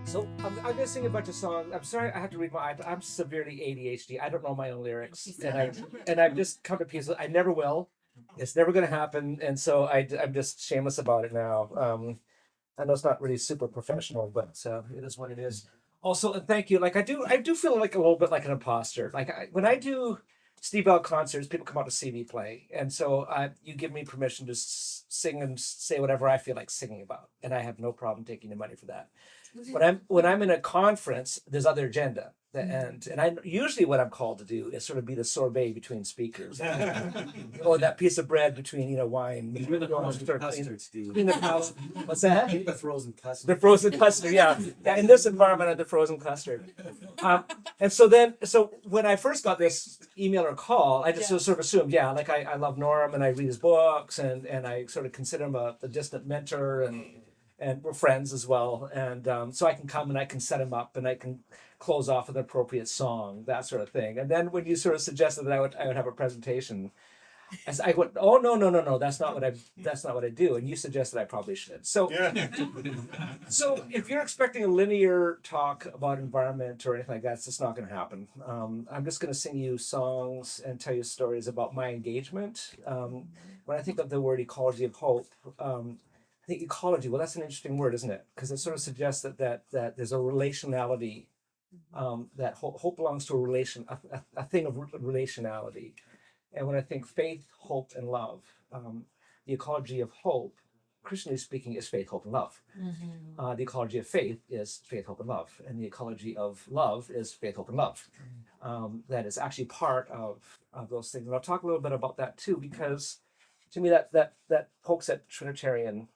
So I'm going to sing a bunch of songs. I'm sorry, I have to read my iPad. I'm severely ADHD. I don't know my own lyrics, and I've just come to peace with. I never will. It's never going to happen, and so I'm just shameless about it now. I know it's not really super professional, but it is what it is. Also, and thank you. Like I do feel like a little bit like an imposter. Like when I do Steve Bell concerts, people come out to see me play, and so you give me permission to sing and say whatever I feel like singing about, and I have no problem taking the money for that. When I'm in a conference, there's other agenda. And I usually what I'm called to do is sort of be the sorbet between speakers, or that piece of bread between wine. You're the frozen custard, Steve. What's that? You're the frozen custard. The frozen custard, yeah. In this environment, I'm the frozen custard. And so when I first got this email or call, I just sort of assumed, like I love Norm and I read his books and I sort of consider him a distant mentor and we're friends as well. And so I can come and I can set him up and I can close off with an appropriate song, that sort of thing. And then when you sort of suggested that I would have a presentation, I went, oh no, that's not what I do. And you suggested I probably should. So so if you're expecting a linear talk about environment or anything like that, it's just not going to happen. I'm just going to sing you songs and tell you stories about my engagement. When I think of the word ecology of hope, I think ecology, well, that's an interesting word, isn't it? Because it sort of suggests that there's a relationality, that hope belongs to a relation, a thing of relationality. And when I think faith, hope, and love, the ecology of hope, Christianly speaking, is faith, hope, and love. Mm-hmm. The ecology of faith is faith, hope, and love. And the ecology of love is faith, hope, and love. That is actually part of those things. And I'll talk a little bit about that too, because to me that pokes at Trinitarian.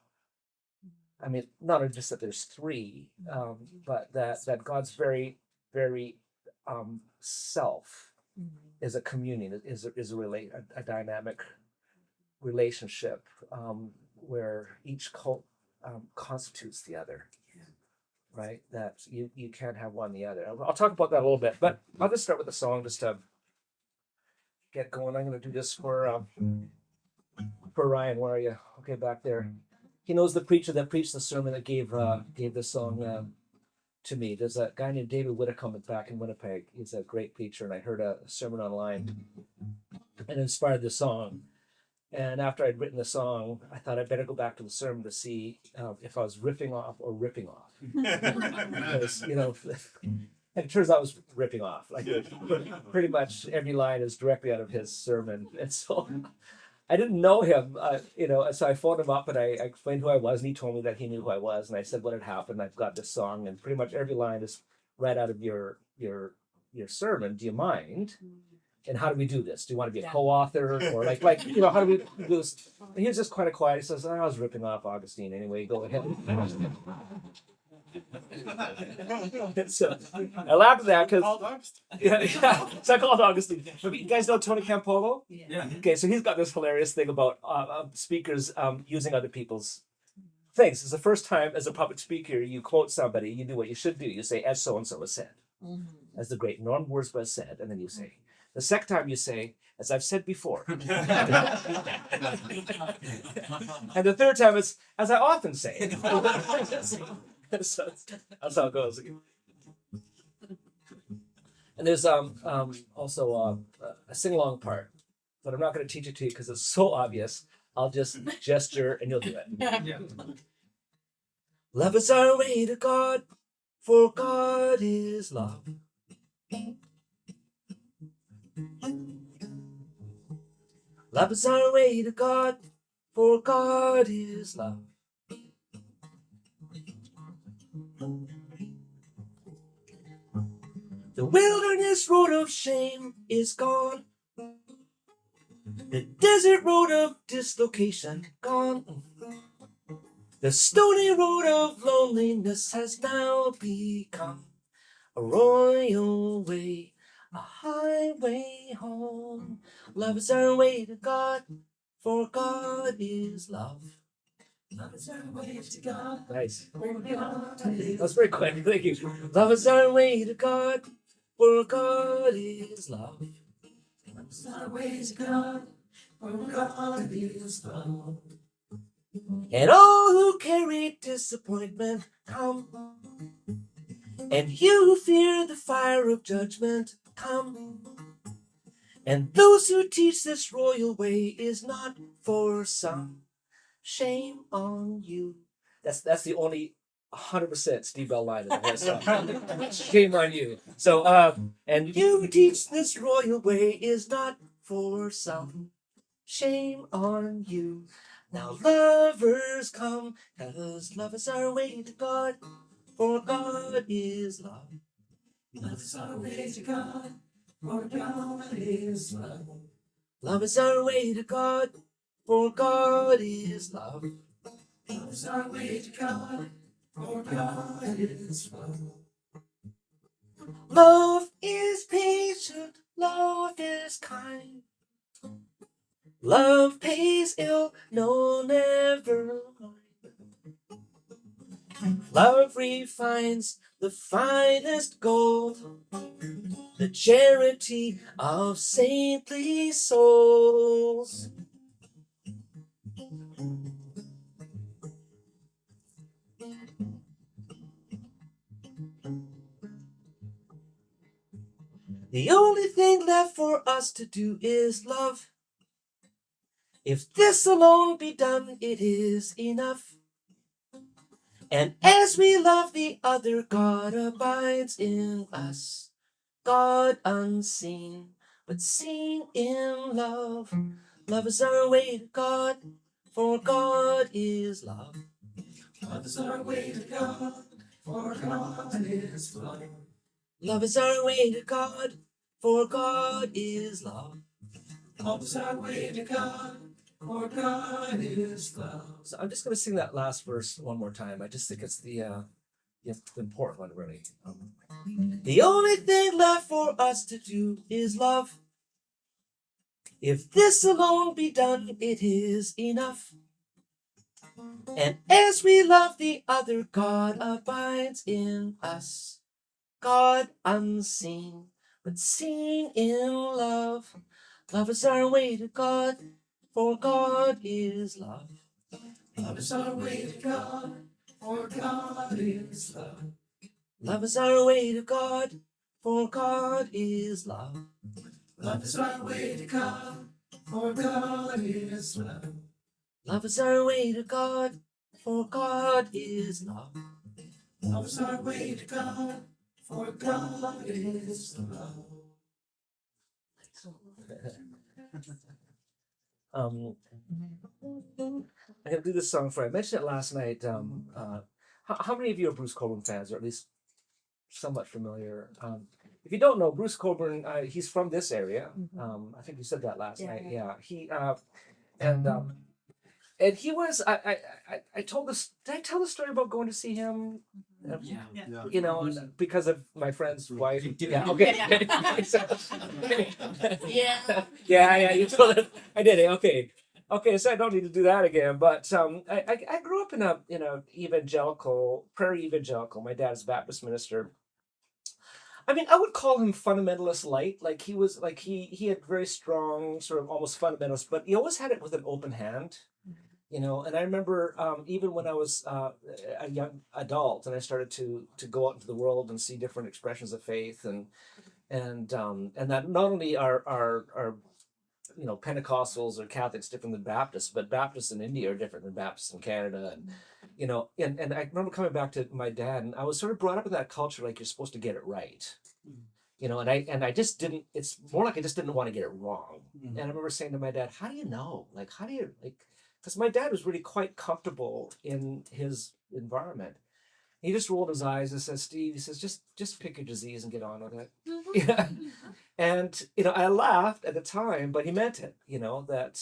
I mean, not just that there's three, but that God's very, very self is a communion, is a dynamic relationship where each constitutes the other, right? That you can't have one the other. I'll talk about that a little bit, but I'll just start with a song just to get going. I'm going to do this for Ryan. Where are you? Okay, back there. He knows the preacher that preached the sermon that gave the song to me. There's a guy named David Whitcomb back in Winnipeg. He's a great preacher, and I heard a sermon online and inspired the song. And after I'd written the song, I thought I'd better go back to the sermon to see if I was riffing off or ripping off. Because, and it turns out I was ripping off. Like pretty much every line is directly out of his sermon. And so I didn't know him, so I phoned him up and I explained who I was, and he told me that he knew who I was, and I said what had happened. I've got this song, and pretty much every line is right out of your sermon. Do you mind? And how do we do this? Do you want to be a co-author, or like how do we do this? And he was just kind of quiet. He says, I was ripping off Augustine anyway. Go ahead. So I laughed at that because so I called Augustine. You guys know Tony Campolo? Yeah. Okay, so he's got this hilarious thing about speakers using other people's things. It's the first time as a public speaker you quote somebody. You do what you should do. You say, as so and so has said, as the great Norm Wirzba said, and then you say. The second time you say, as I've said before. And the third time is, as I often say. So that's how it goes. And there's also a sing-along part, but I'm not going to teach it to you because it's so obvious. I'll just gesture and you'll do it. Yeah. Love is our way to God, for God is love. Love is our way to God, for God is love. The wilderness road of shame is gone. The desert road of dislocation gone. The stony road of loneliness has now become a royal way, a highway home. Love is our way to God, for God is love. Love is our way to God. Nice. That's very quick. Thank you. Love is our way to God, for God is love. Love is our way to God, for God is love. And all who carry disappointment come. and you fear the fire of judgment come. And those who teach this royal way is not for some. Shame on you. That's the only 100% Steve Bell line in the whole song. Shame on you. So and you teach this royal way is not for some. Shame on you. Now lovers come, 'cause love is our way to God, for God is love. Love is our way to God, for God is love. Love is our way to God, for God is love. Love is our way to God, for God is love. Love is patient, love is kind. Love pays ill, no, never mind. Love refines the finest gold, the charity of saintly souls. The only thing left for us to do is love. If this alone be done, it is enough. And as we love the other, God abides in us. God unseen, but seen in love. Love is our way to God, for God is love. Love is our way to God, for God is love. Love is our way to God, for God is love. Love is our way to God, for God is love. So I'm just going to sing that last verse one more time. I just think it's the important one, really. The only thing left for us to do is love. If this alone be done, it is enough. And as we love the other, God abides in us. God unseen, but seen in love. Love is our way to God, for God is love. Love is our way to God, for God is love. Love is our way to God, for God is love. Love is our way to God, for God is love. Love is our way to God, for God is love. Love is our way to God, for God is love. um, I'm gonna do this song for. I mentioned it last night. How many of you are Bruce Cockburn fans, or at least somewhat familiar? If you don't know Bruce Cockburn, he's from this area. I think you said that last night. Yeah, he and he was. I told this. Did I tell the story about going to see him? You know, because of my friend's wife. Yeah. Okay. Yeah. You told it. I did it. Okay. Okay. So I don't need to do that again. But I grew up in a evangelical, prairie evangelical. My dad's a Baptist minister. I mean, I would call him fundamentalist light. Like he was, like he had very strong, sort of almost fundamentalist, but he always had it with an open hand. And I remember even when I was a young adult and I started to go out into the world and see different expressions of faith, and that not only are Pentecostals or Catholics different than Baptists, but Baptists in India are different than Baptists in Canada, and I remember coming back to my dad, and I was sort of brought up in that culture, like you're supposed to get it right. And I just didn't. It's more like I just didn't want to get it wrong. And I remember saying to my dad, "How do you know? Like, how do you like?" Because my dad was really quite comfortable in his environment. He just rolled his eyes and says, "Steve," he says, just pick your disease and get on with it." Yeah. And I laughed at the time, but he meant it. That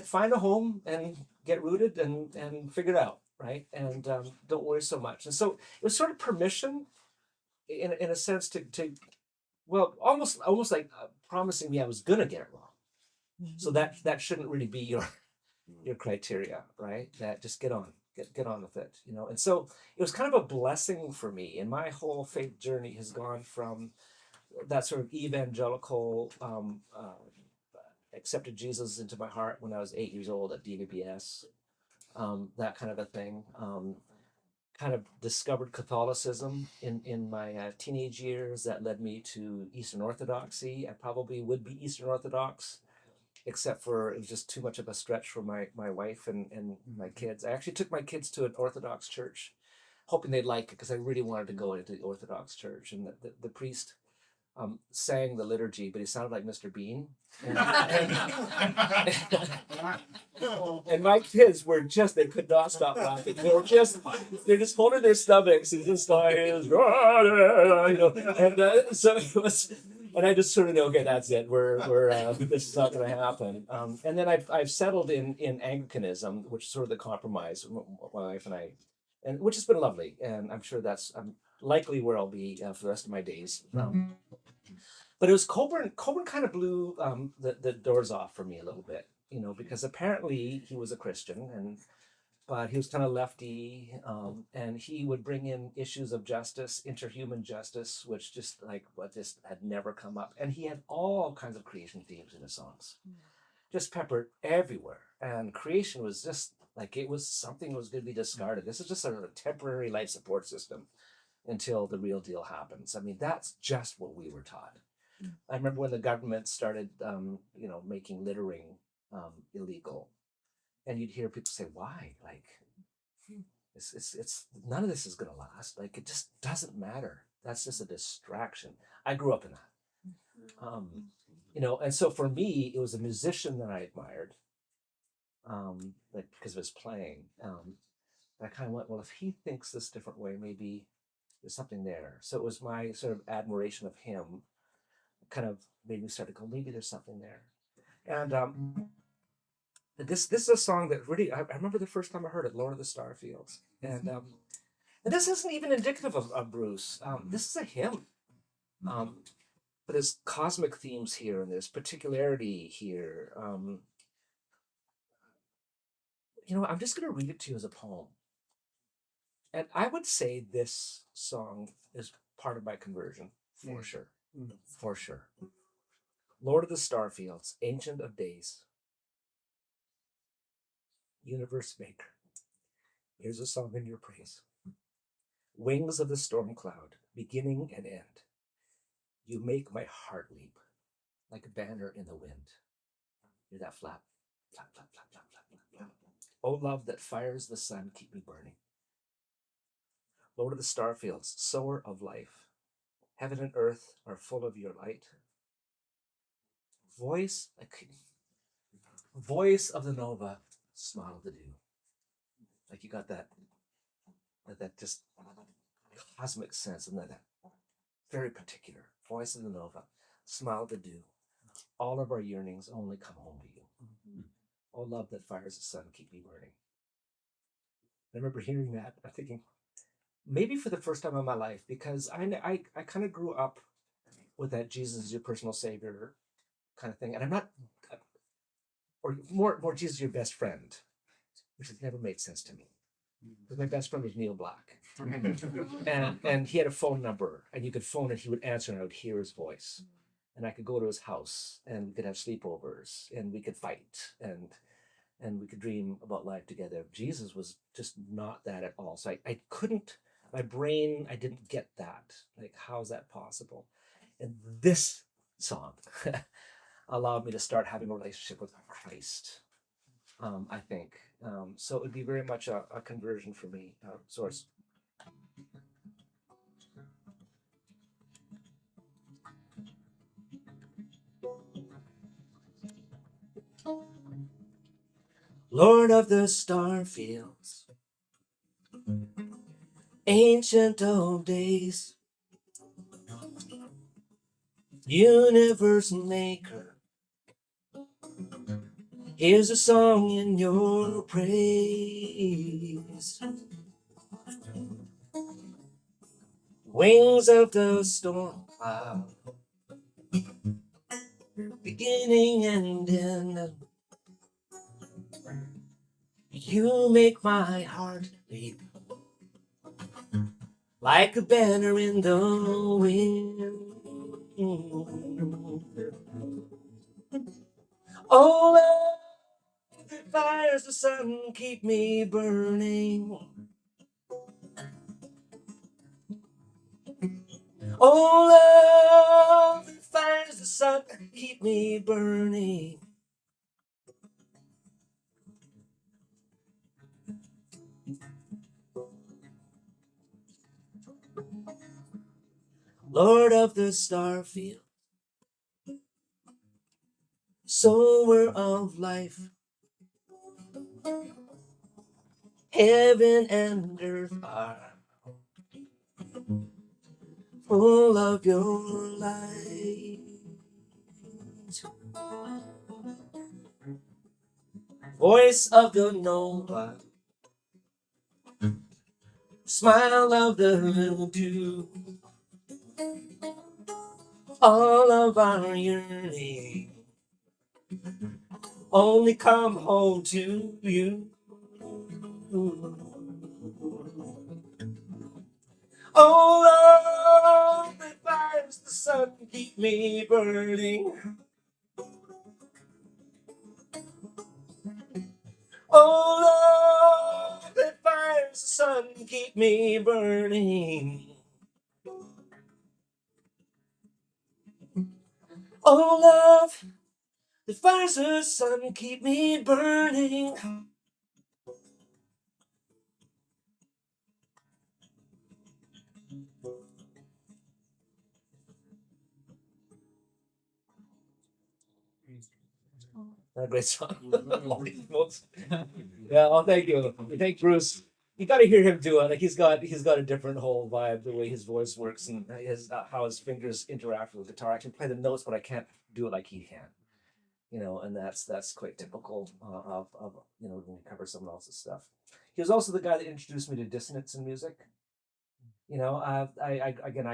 find a home and get rooted and figure it out, right? And don't worry so much. And so it was sort of permission, in a sense, to well, almost like promising me I was gonna get it wrong. So that shouldn't really be your criteria, right? That just get on with it, And so it was kind of a blessing for me, and my whole faith journey has gone from that sort of evangelical accepted Jesus into my heart when I was 8 years old at DVBS, that kind of a thing. kind of discovered Catholicism in my teenage years. That led me to Eastern Orthodoxy. I probably would be Eastern Orthodox, except for it was just too much of a stretch for my wife and my kids. I actually took my kids to an Orthodox church, hoping they'd like it because I really wanted to go into the Orthodox church. And the priest sang the liturgy, but he sounded like Mr. Bean. And my kids were just, they could not stop laughing. They're just holding their stomachs and just like, and so it was, and I just sort of know, okay, that's it. This is not going to happen. And then I've settled in Anglicanism, which is sort of the compromise. My wife and I, and which has been lovely. And I'm sure that's likely where I'll be for the rest of my days. But it was Coburn. Coburn kind of blew the doors off for me a little bit, because apparently he was a Christian, but he was kind of lefty, and he would bring in issues of justice, interhuman justice, which just had never come up. And he had all kinds of creation themes in his songs, just peppered everywhere. And creation was just like it was something that was going to be discarded. This is just sort of a temporary life support system until the real deal happens. I mean, that's just what we were taught. I remember when the government started, making littering illegal, and you'd hear people say, "Why? Like, it's none of this is going to last. Like, it just doesn't matter. That's just a distraction." I grew up in that, and so for me, it was a musician that I admired, because of his playing. I kind of went, well, if he thinks this different way, maybe there's something there. So it was my sort of admiration of him kind of made me start to go, maybe there's something there. And this is a song that really, I remember the first time I heard it, Lord of the Starfields. And this isn't even indicative of Bruce. This is a hymn. But there's cosmic themes here, and there's particularity here. I'm just going to read it to you as a poem. And I would say this song is part of my conversion, for sure. For sure. Lord of the Starfields, Ancient of Days, Universe Maker, here's a song in your praise. Wings of the storm cloud, beginning and end, you make my heart leap like a banner in the wind. Hear that flap, flap, flap, flap, flap, flap, flap, flap. Oh, love that fires the sun, keep me burning. Lord of the Starfields, sower of life, heaven and earth are full of your light. Voice of the Nova, smile of the dew. Like you got that just cosmic sense, and that very particular voice of the Nova, smile of the dew. All of our yearnings only come home to you. Oh, love that fires the sun, keep me burning. I remember hearing that, I'm thinking, maybe for the first time in my life, because I kind of grew up with that Jesus is your personal savior kind of thing, and I'm not, or more Jesus is your best friend, which has never made sense to me. Because my best friend was Neil Black, and he had a phone number, and you could phone and he would answer, and I would hear his voice, and I could go to his house, and we could have sleepovers, and we could fight, and we could dream about life together. Jesus was just not that at all. So I couldn't, my brain, I didn't get that. Like, how is that possible? And this song allowed me to start having a relationship with Christ, I think. So it would be very much a conversion for me, source. Lord of the Starfields, Ancient of Days, Universe Maker, here's a song in your praise. Wings of the storm cloud, beginning and end, you make my heart leap like a banner in the wind. Oh, love that fires the sun, keep me burning. Oh, love that fires the sun, keep me burning. Lord of the starfield, sower of life, heaven and earth are full of your light. Voice of the nova, smile of the dew, all of our yearning only come home to you. Oh, love that fires the sun, keep me burning. Oh, love that fires the sun, keep me burning. Oh, love that fires the sun, keep me burning. Not a great song. Yeah, oh, thank you. Thank Bruce. You got to hear him do it. Like he's got a different whole vibe, the way his voice works and his how his fingers interact with the guitar. I can play the notes, but I can't do it like he can. And that's quite typical of when you cover someone else's stuff. He was also the guy that introduced me to dissonance in music. I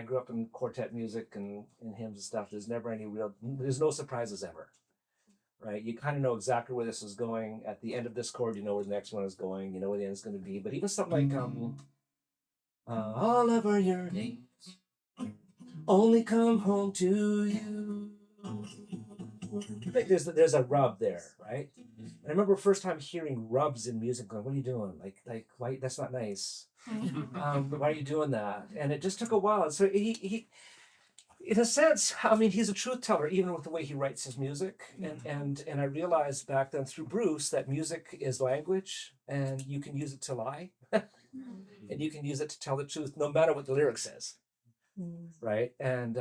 grew up in quartet music and hymns and stuff. There's no surprises ever, right? You kind of know exactly where this is going. At the end of this chord, you know where the next one is going. You know where the end is going to be. But even something like all of our yearnings only come home to you. I think there's a rub there, right? And I remember first time hearing rubs in music, going, "What are you doing? Like why? That's not nice. Why are you doing that?" And it just took a while. So he in a sense, I mean, he's a truth teller, even with the way he writes his music. And I realized back then through Bruce that music is language, and you can use it to lie, and you can use it to tell the truth, no matter what the lyric says, right? And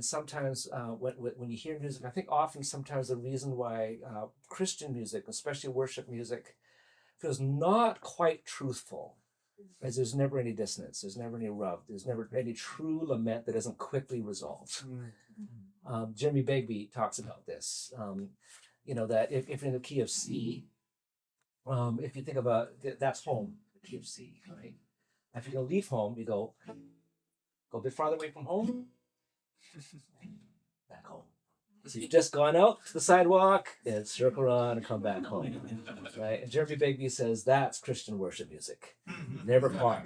sometimes when you hear music, I think often sometimes the reason why Christian music, especially worship music, feels not quite truthful, is there's never any dissonance, there's never any rub, there's never any true lament that isn't quickly resolved. Jeremy Begbie talks about this, that if you're in the key of C, if you think about that's home, the key of C, right? If you're gonna leave home, you go a bit farther away from home, back home. So you've just gone out to the sidewalk and circle around and come back home, right? And Jeremy Begbie says that's Christian worship music, never far,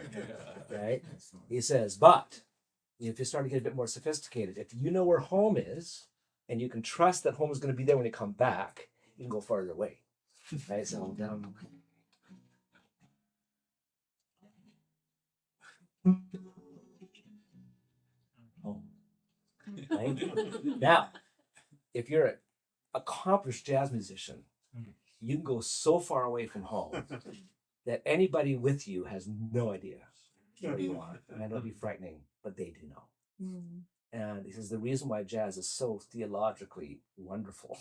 right? He says, but if you start to get a bit more sophisticated, if you know where home is and you can trust that home is going to be there when you come back, you can go farther away, right? So home, right? Now, if you're an accomplished jazz musician, you can go so far away from home that anybody with you has no idea where you are. And it'll be frightening, but they do know. And he says the reason why jazz is so theologically wonderful,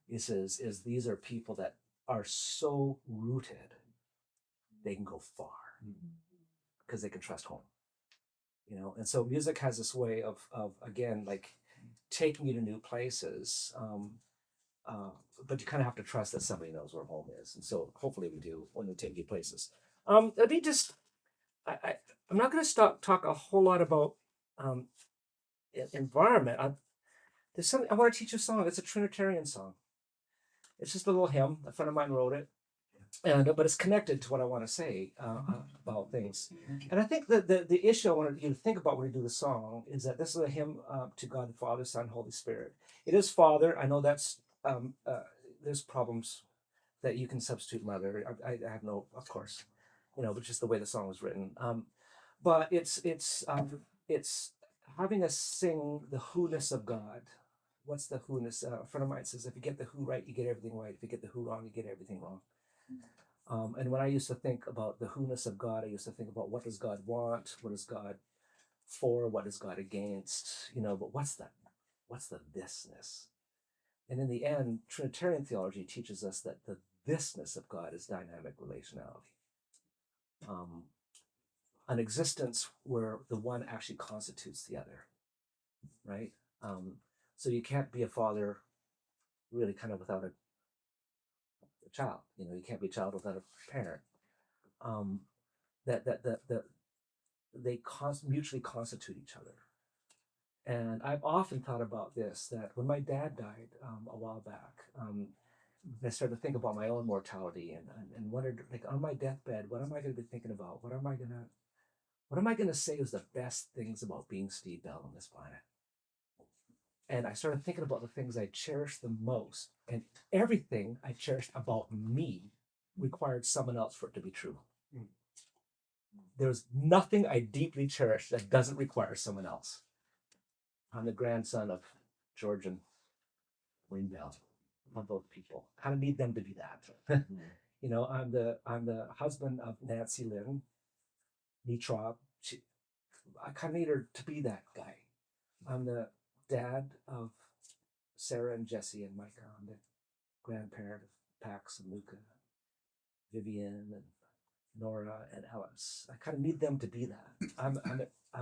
he says, is these are people that are so rooted, they can go far because they can trust home. And so music has this way of again, like taking you to new places. But you kind of have to trust that somebody knows where home is. And so hopefully we do when we take you places. Let me just, I'm not going to talk a whole lot about environment. There's something, I want to teach you a song. It's a Trinitarian song. It's just a little hymn. A friend of mine wrote it. But it's connected to what I want to say about things. And I think that the issue I wanted you to think about when you do the song is that this is a hymn to God the Father, Son, Holy Spirit. It is Father. I know that's there's problems that you can substitute Mother. I have no, of course, but just the way the song was written. But it's having us sing the who-ness of God. What's the who-ness? A friend of mine says, if you get the who right, you get everything right. If you get the who wrong, you get everything wrong. And when I used to think about the who-ness of God, I used to think about what does God want? What is God for? What is God against? But what's the thisness? And in the end, Trinitarian theology teaches us that the thisness of God is dynamic relationality. An existence where the one actually constitutes the other, right? So you can't be a father really kind of without a child. You can't be a child without a parent. They mutually constitute each other. And I've often thought about this, that when my dad died a while back, I started to think about my own mortality and wondered, like, on my deathbed, what am I going to be thinking about? What am I going to say is the best things about being Steve Bell on this planet? And I started thinking about the things I cherished the most, and everything I cherished about me required someone else for it to be true. There's nothing I deeply cherish that doesn't require someone else. I'm the grandson of George and Wayne Bell. I love both people. Kind of need them to be that. I'm the husband of Nancy Lynn, Nitrob. I kind of need her to be that guy. I'm the dad of Sarah and Jesse and Micah. I'm the grandparent of Pax and Luca, Vivian and Nora and Ellis. I kind of need them to be that. I'm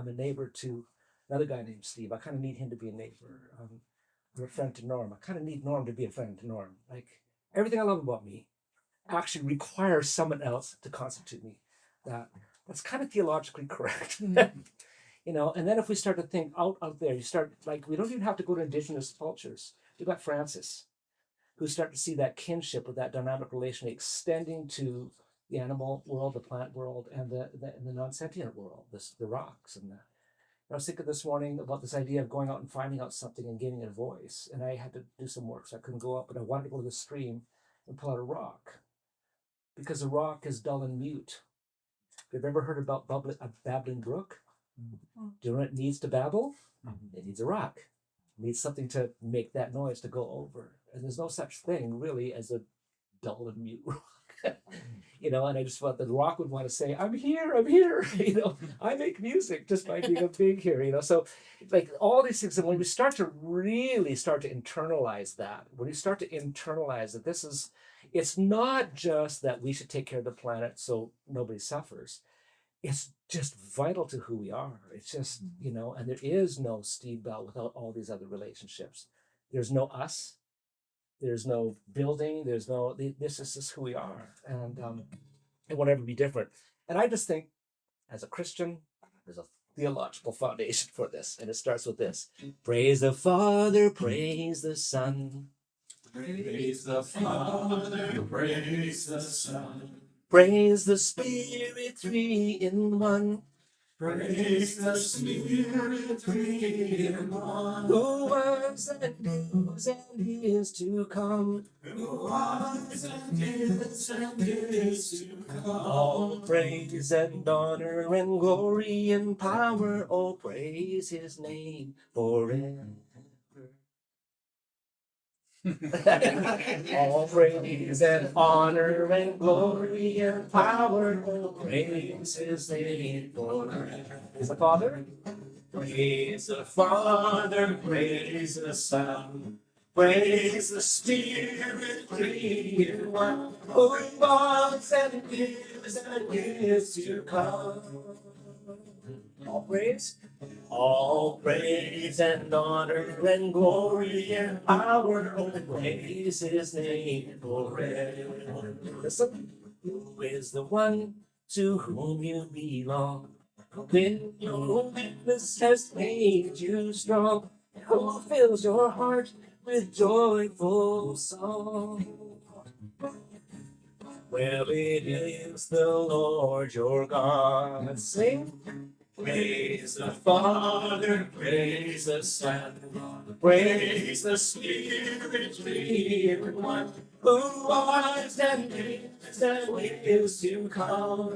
a neighbor to another guy named Steve. I kind of need him to be a neighbor. I'm a friend to Norm. I kind of need Norm to be a friend to Norm. Like, everything I love about me actually requires someone else to constitute me. That's kind of theologically correct. And then if we start to think out there, you start, like, we don't even have to go to indigenous cultures. We've got Francis, who start to see that kinship or that dynamic relation extending to the animal world, the plant world, and the non-sentient world, the rocks. And I was thinking this morning about this idea of going out and finding out something and giving it a voice. And I had to do some work, so I couldn't go up, but I wanted to go to the stream and pull out a rock, because a rock is dull and mute. If you've ever heard about a babbling brook, do you know what it needs to babble? It needs a rock. It needs something to make that noise to go over. And there's no such thing really as a dull and mute rock. And I just thought the rock would want to say, I'm here, I make music just by being a big here, so like all these things. And when we start to internalize that, it's not just that we should take care of the planet so nobody suffers. It's just vital to who we are. It's just, and there is no Steve Bell without all these other relationships. There's no us. There's no building. This is just who we are. And it won't ever be different. And I just think, as a Christian, there's a theological foundation for this. And it starts with this: praise the Father, praise the Son. Praise the Father, praise the Son. Praise the Spirit, three in one. Praise the Spirit, three in one. Who was and is to come. Who was and is to come. All praise and honor and glory and power, oh, praise his name forever. All praise and honor and glory and power, oh, praise his name forever. Praise the Father. Praise the Father, praise the Son, praise the Spirit, three in one, who was and is to come. All praise and honor and glory and power, oh, praise his name forever. Listen, who is the one to whom you belong? When your weakness has made you strong, who fills your heart with joyful song? Well, it is the Lord your God. Sing. Praise the Father, praise the Son, praise the Spirit, three in one, who was and is to come.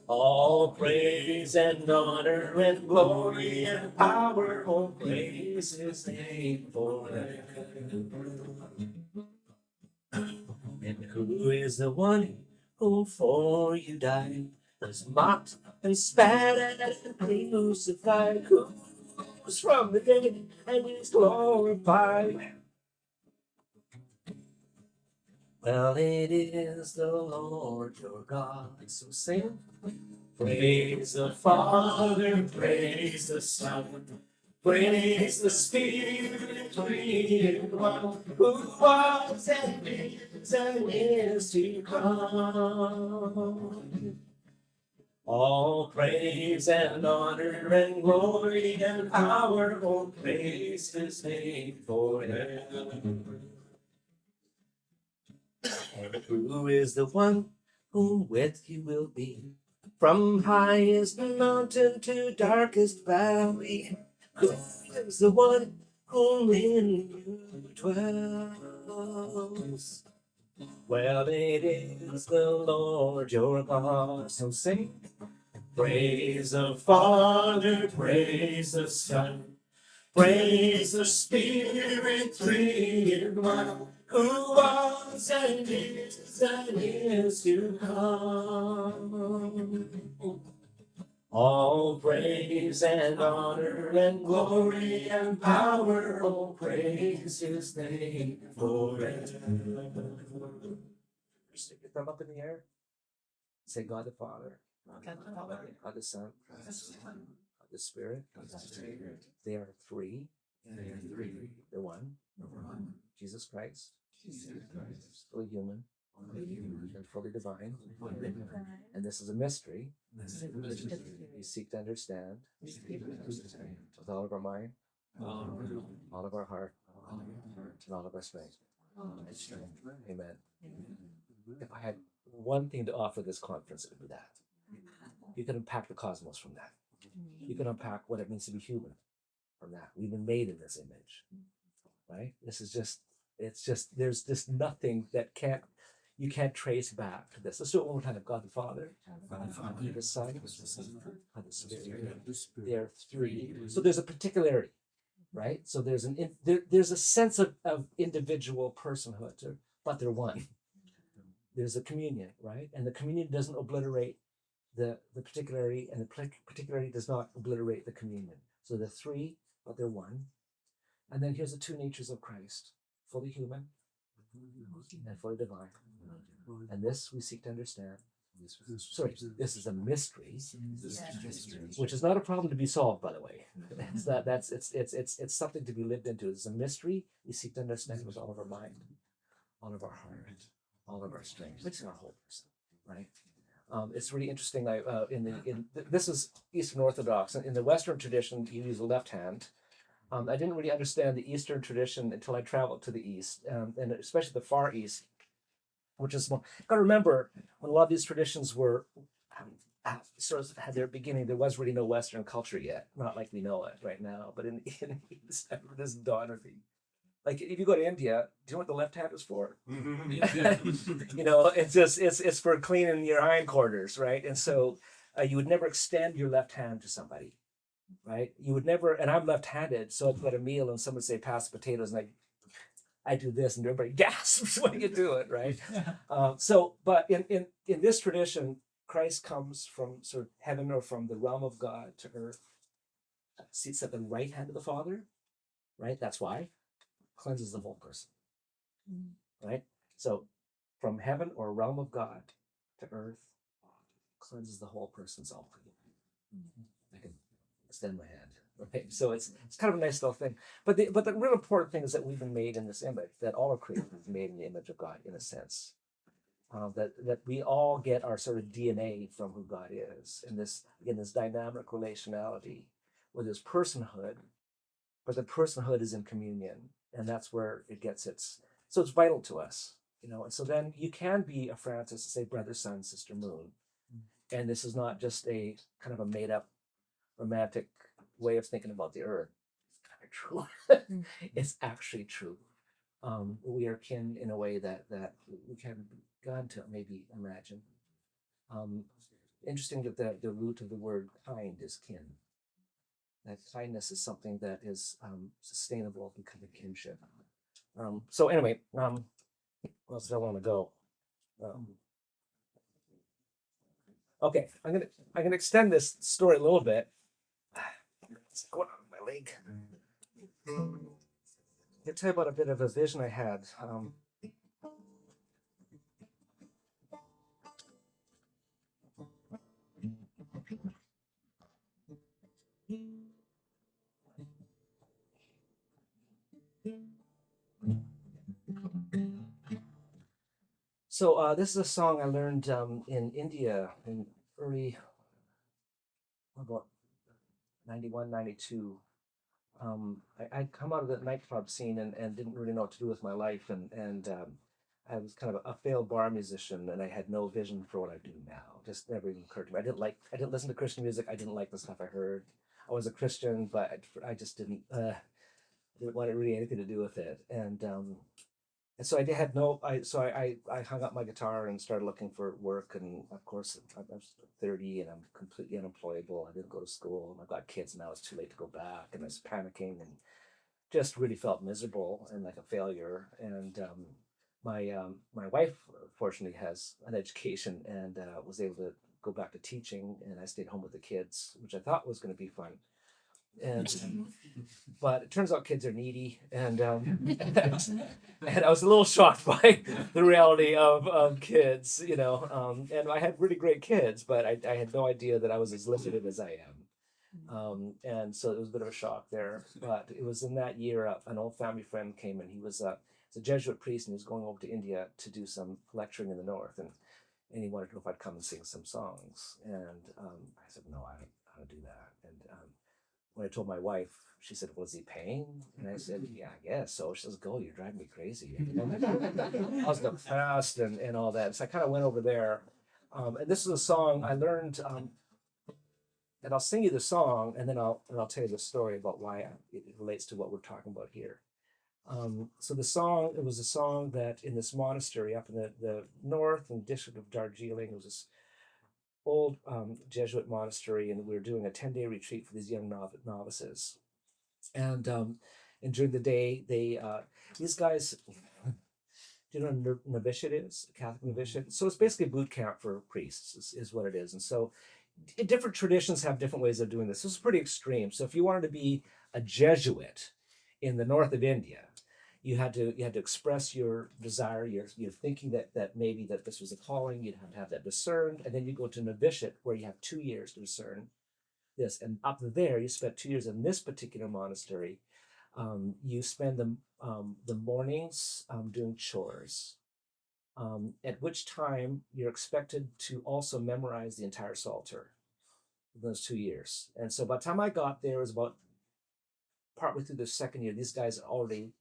All praise and honor and glory and power, all praise his name forever. And who is the one who for you died, was mocked and spat at and crucified, who was from the dead and is glorified? Well, it is the Lord your God. So sing. Praise the Father, praise the Son, praise the Spirit, three in one, who was and is to come. All praise and honor and glory and power, all praise his name forever. And who is the one whom with you will be? From highest mountain to darkest valley, who is the one whom in you dwells? Well, it is the Lord your God. So sing. Praise the Father, praise the Son, praise the Spirit, three in one, who was and is to come. All praise and honor and glory and power, all praise his name forever. Stick your thumb up in the air. Say God the Father, God the Son, God the Spirit. They are three. They're one. Jesus Christ, fully human and fully divine. And this is a mystery we seek to understand with all of our mind, all of our heart, and all of our strength. Amen. If I had one thing to offer this conference, it would be that. You can unpack the cosmos from that. You can unpack what it means to be human from that. We've been made in this image, right? This is just, it's just, there's just nothing that you can't trace back to this. Let's do it one more time. God the Father, God the Son, God the Spirit. They're three. So there's a particularity, right? So there's there's a sense of individual personhood, but they're one. There's a communion, right? And the communion doesn't obliterate the particularity, and the particularity does not obliterate the communion. So they're three, but they're one. And then here's the two natures of Christ, fully human and fully divine. And this we seek to understand. Sorry, this is a mystery, which is not a problem to be solved, by the way. It's something to be lived into. It's a mystery we seek to understand with all of our mind, all of our heart, all of our strength, which is our whole person, right? It's really interesting. This is Eastern Orthodox. In the Western tradition, you use the left hand. I didn't really understand the Eastern tradition until I traveled to the East, and especially the Far East, which is more. Got to remember when a lot of these traditions were sort of had their beginning. There was really no Western culture yet, not like we know it right now. But in East, this dawn of the. Like if you go to India, do you know what the left hand is for? You know, it's for cleaning your hindquarters, right? And so you would never extend your left hand to somebody, right? You would never. And I'm left-handed, so I'd get a meal and someone would say, "Pass the potatoes," and I do this, and everybody gasps when you do it, right? But in this tradition, Christ comes from sort of heaven or from the realm of God to earth, sits at the right hand of the Father, right? That's why. Cleanses the whole person, right? So from heaven or realm of God to earth, cleanses the whole person. So I can extend my hand, right? So it's kind of a nice little thing. But the real important thing is that we've been made in this image, that all of creation is made in the image of God, in a sense. That we all get our sort of DNA from who God is, in this dynamic relationality where there's personhood, but the personhood is in communion. And that's where it gets so it's vital to us, you know. And so then you can be a Francis and say brother, sun, sister, moon. And this is not just a kind of a made up romantic way of thinking about the earth. It's kind of true. It's actually true. We are kin in a way that we can't begin to maybe imagine. interesting that the root of the word kind is kin. That kindness is something that is sustainable because of kinship. So anyway, where else do I want to go? Okay, I'm gonna extend this story a little bit. It's going on my leg. I'll tell you about a bit of a vision I had. So this is a song I learned in India in early, about 91, 92. I'd come out of the nightclub scene and didn't really know what to do with my life, and I was kind of a failed bar musician, and I had no vision for what I do now. Just never even occurred to me. I didn't listen to Christian music. I didn't like the stuff I heard. I was a Christian, but I just didn't want really anything to do with it. And so I had no. I hung up my guitar and started looking for work. And of course, I was 30 and I'm completely unemployable. I didn't go to school. And I've got kids now. It's too late to go back. And I was panicking and just really felt miserable and like a failure. And my wife fortunately has an education and was able to go back to teaching. And I stayed home with the kids, which I thought was going to be fun. And but it turns out kids are needy, and and I was a little shocked by the reality of kids, you know. And I had really great kids, but I had no idea that I was as limited as I am. And so it was a bit of a shock there. But it was in that year, an old family friend came, and he was a Jesuit priest, and he was going over to India to do some lecturing in the north, and he wanted to know if I'd come and sing some songs. And I said, no, I don't do that. And when I told my wife, she said, was he paying? And I said, yeah, I guess so. She says, go, you're driving me crazy. I was depressed and all that. So I kind of went over there. And this is a song I learned, and I'll sing you the song, and then I'll tell you the story about why it relates to what we're talking about here. So it was a song that in this monastery up in the north and district of Darjeeling, it was this old Jesuit monastery, and we were doing a 10-day retreat for these young novices. And during the day, these guys, do you know what a novitiate is? A Catholic novitiate. So it's basically boot camp for priests, is what it is. And so different traditions have different ways of doing this. This is pretty extreme. So if you wanted to be a Jesuit in the north of India, you had to express your desire, your thinking that maybe that this was a calling. You'd have to have that discerned, and then you go to novitiate where you have 2 years to discern this. And up there, you spent 2 years in this particular monastery. You spend the mornings doing chores, at which time you're expected to also memorize the entire Psalter in those 2 years. And so by the time I got there, it was about partway through the second year. These guys had already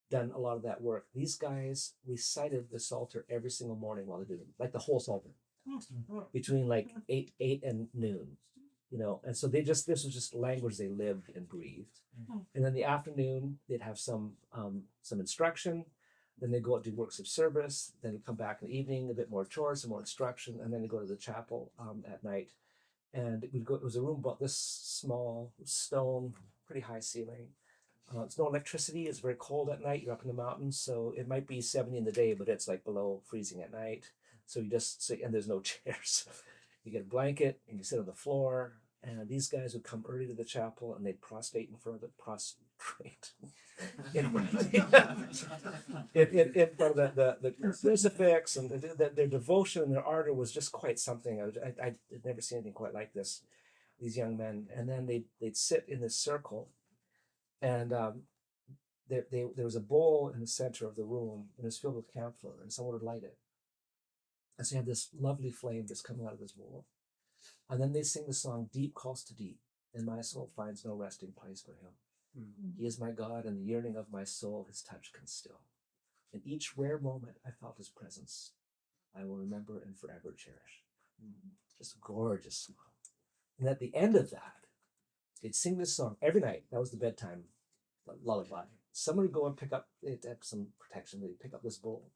done a lot of that work. These guys recited the Psalter every single morning while they did it, like the whole Psalter, between like 8 and noon, you know. And so this was just language they lived and breathed. And then the afternoon they'd have some instruction. Then they go out and do works of service. Then they come back in the evening, a bit more chores, some more instruction, and then they go to the chapel at night. And it was a room about this small, stone, pretty high ceiling. It's no electricity. It's very cold at night. You're up in the mountains, so it might be 70 in the day, but it's like below freezing at night. So you just sit, and there's no chairs. You get a blanket and you sit on the floor. And these guys would come early to the chapel and they'd prostrate in front of the crucifix, and their devotion and their ardor was just quite something. I'd never seen anything quite like this. These young men, and then they'd sit in this circle, and there was a bowl in the center of the room, and it was filled with camphor, and someone would light it. And so you had this lovely flame just coming out of this bowl. And then they sing the song, "Deep calls to deep, and my soul finds no resting place for him. He is my God, and the yearning of my soul his touch can still. In each rare moment I felt his presence, I will remember and forever cherish." Just a gorgeous song. And at the end of that, they'd sing this song every night. That was the bedtime lullaby. Someone would go and pick up, they'd have some protection, they'd pick up this bowl,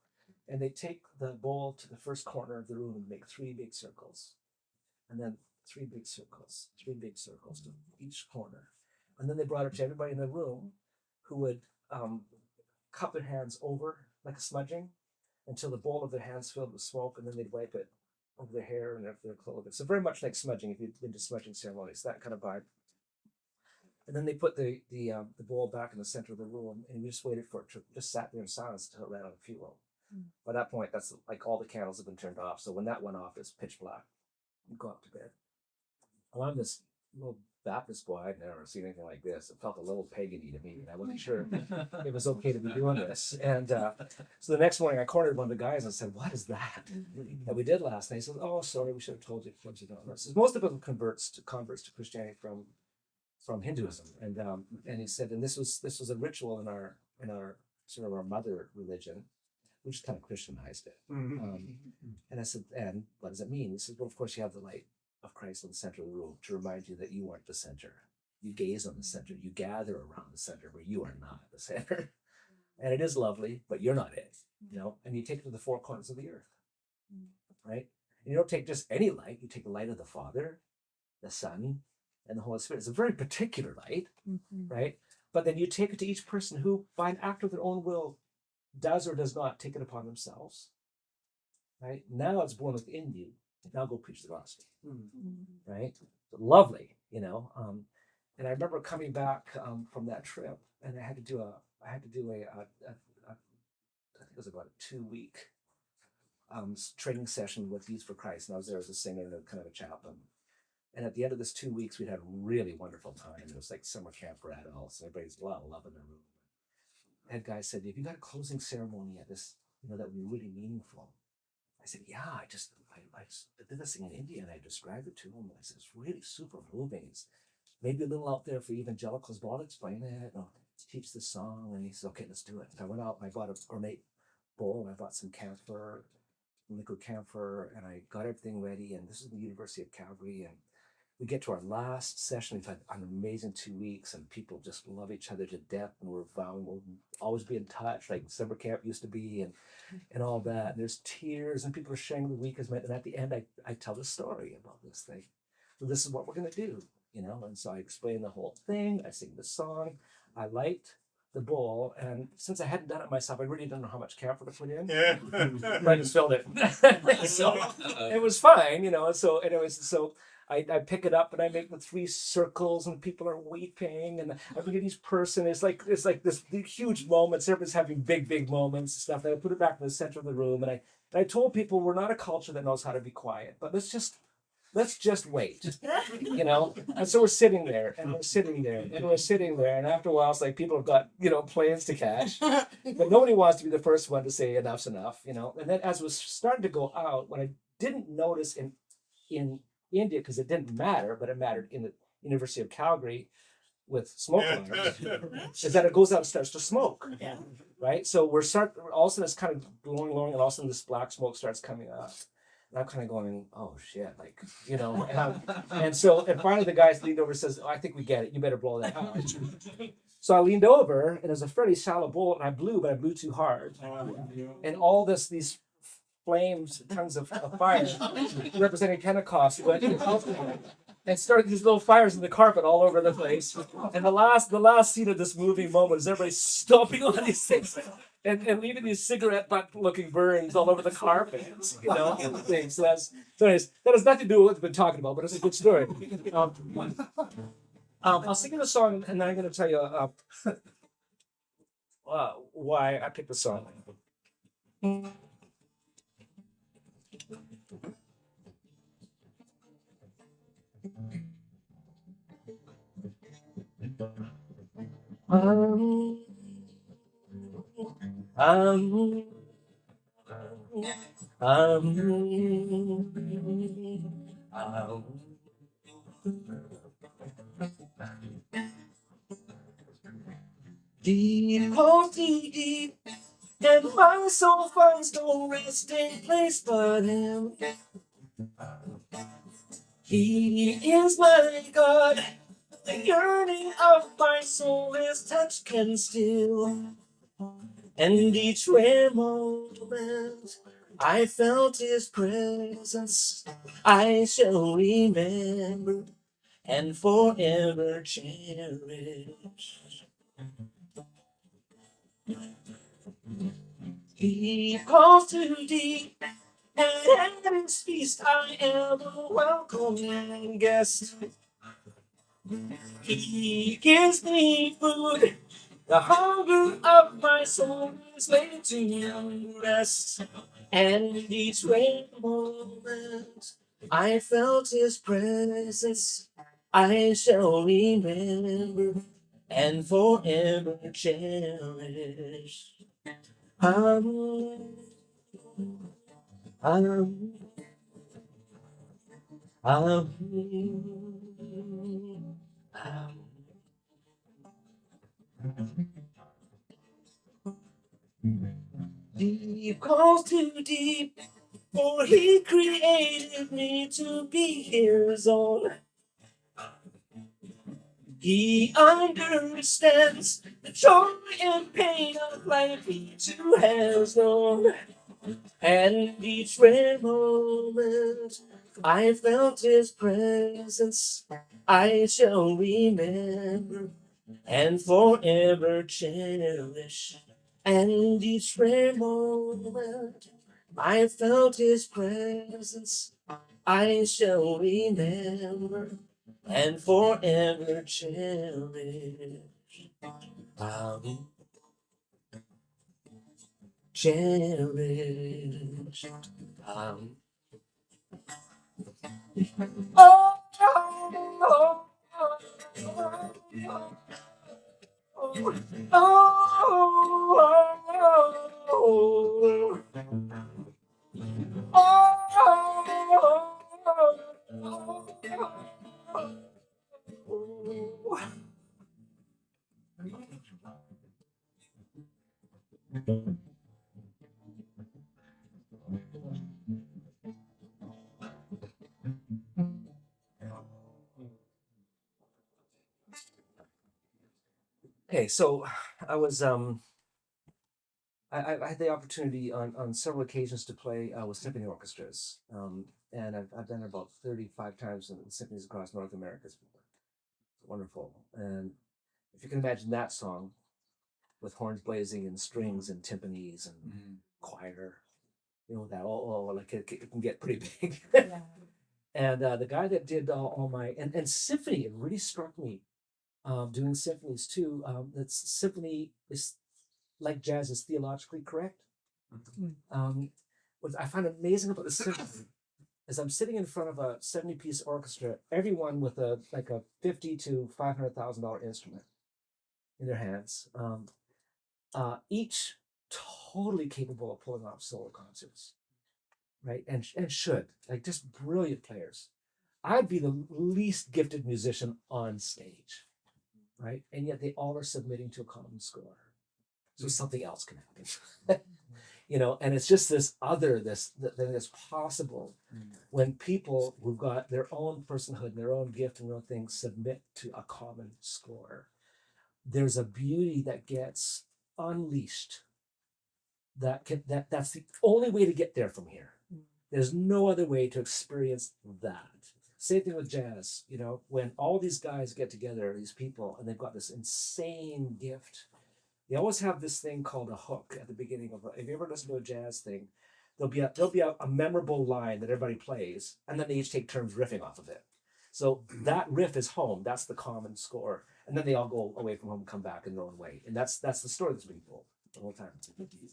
and they'd take the bowl to the first corner of the room and make 3 big circles. and then three big circles to each corner. And then they brought it to everybody in the room, who would cup their hands over like a smudging until the bowl of their hands filled with smoke, and then they'd wipe it over their hair and over their clothing. So very much like smudging, if you've been to smudging ceremonies, that kind of vibe. And then they put the bowl back in the center of the room, and we just waited for it to just sat there in silence until it ran out of fuel. By that point, that's like all the candles have been turned off. So when that went off, it's pitch black. You go up to bed. Well, I'm this little Baptist boy. I'd never seen anything like this. It felt a little pagan-y to me, and I wasn't sure it was okay to be doing this. And so the next morning, I cornered one of the guys and said, "What is that that we did last night?" He said, "Oh, sorry, we should have told you." Most of them converts to Christianity from Hinduism, and he said, and this was a ritual in our sort of our mother religion. We just kind of Christianized it. And I said, "And what does it mean?" He said, "Well, of course, you have the light of Christ in the center of the room to remind you that you aren't the center. You gaze on the center. You gather around the center where you are not the center. And it is lovely, but you're not it, you know. And you take it to the four corners of the earth, right? And you don't take just any light. You take the light of the Father, the Son, and the Holy Spirit. It's a very particular light, right? But then you take it to each person who, by an act of their own will, does or does not take it upon themselves, right? Now it's born within you. Now go preach the gospel, right? Lovely, you know. And I remember coming back from that trip, and I had to do I think it was about a 2-week training session with Youth for Christ, and I was there as a singer and kind of a chaplain. And at the end of this 2 weeks, we'd had a really wonderful time. It was like summer camp for adults, and everybody's a lot of love in the room. Head guy said, "Have you got a closing ceremony at this, you know, that would be really meaningful?" I said, "Yeah, I did this thing in India, and I described it to him. And I said, it's really super moving. It's maybe a little out there for evangelicals, but I'll explain it. I'll teach the song." And he said, "Okay, let's do it." And I went out and I bought an ornate bowl, and I bought some camphor, liquid camphor, and I got everything ready. And this is the University of Calgary. And we get to our last session. We've had an amazing 2 weeks, and people just love each other to death. And we're vowing we'll always be in touch, like summer camp used to be, and all that. And there's tears, and people are sharing the week as meant. And at the end, I tell the story about this thing. So this is what we're going to do, you know. And so I explain the whole thing. I sing the song. I light the bowl, and since I hadn't done it myself, I really didn't know how much camphor to put in. I just filled it. So it was fine, you know. So anyways, so I pick it up and I make the 3 circles, and people are weeping, and I look at each person. It's like this huge moments. Everybody's having big moments and stuff. And I put it back in the center of the room, and I told people we're not a culture that knows how to be quiet, but let's just wait, you know. And so we're sitting there, and and after a while, it's like people have got, you know, planes to catch, but nobody wants to be the first one to say enough's enough, you know. And then as it was starting to go out, what I didn't notice in India, because it didn't matter, but it mattered in the University of Calgary with smoke alarms, is that it goes out and starts to smoke. Yeah. Right? So all of a sudden it's kind of glowing, and all of a sudden this black smoke starts coming up. And I'm kind of going, oh shit, like, you know, and finally the guy leaned over and says, "Oh, I think we get it. You better blow that out." So I leaned over, and it was a fairly shallow bowl, and I blew too hard. And all these flames, tons of fire, representing Pentecost, went out and started these little fires in the carpet all over the place. And the last scene of this moving moment is everybody stomping on these things and leaving these cigarette butt looking burns all over the carpet, you know. So anyways, that has nothing to do with what we've been talking about, but it's a good story. I'll sing you the song, and then I'm going to tell you why I picked the song. Deep, oh deep, and my soul finds no resting place but Him. He is my God. The yearning of my soul His touch can still, and each rare moment I felt his presence, I shall remember and forever cherish. He calls to deep, and at his feast I am a welcome guest. He gives me food, the hunger of my soul is laid to rest. And each rare moment I felt his presence, I shall remember and forever cherish. Um, um, um, um. Deep calls to deep, for he created me to be his own. He understands the joy and pain of life he too has known. And each rare moment I felt his presence, I shall remember and forever cherish. And each rare moment I felt his presence, I shall remember and forever cherish. Um, cherish. Um, oh, oh, oh, oh, oh, Okay, so I was I had the opportunity on several occasions to play with symphony orchestras, and I've done it about 35 times in symphonies across North America. It's wonderful, and if you can imagine that song with horns blazing and strings and timpanis and choir, you know that all like it can get pretty big. Yeah. And the guy that did all my and symphony, it really struck me doing symphonies too. That symphony is like jazz is theologically correct. Um, what I find amazing about the symphony is I'm sitting in front of a 70-piece orchestra, everyone with a like a $50,000 to $500,000 instrument in their hands, each totally capable of pulling off solo concerts, right? And should like just brilliant players. I'd be the least gifted musician on stage, right? And yet they all are submitting to a common score, so something else can happen. You know, and it's just this other this thing that's possible when people who've got their own personhood and their own gift and their own things submit to a common score. There's a beauty that gets unleashed that's the only way to get there from here. There's no other way to experience that. Same thing with jazz, you know, when all these guys get together, these people, and they've got this insane gift. They always have this thing called a hook at the beginning of if you ever listen to a jazz thing, there'll be a memorable line that everybody plays, and then they each take turns riffing off of it. So that riff is home. That's the common score, and then they all go away from home and come back in their own way, and that's the story that's being told the whole time.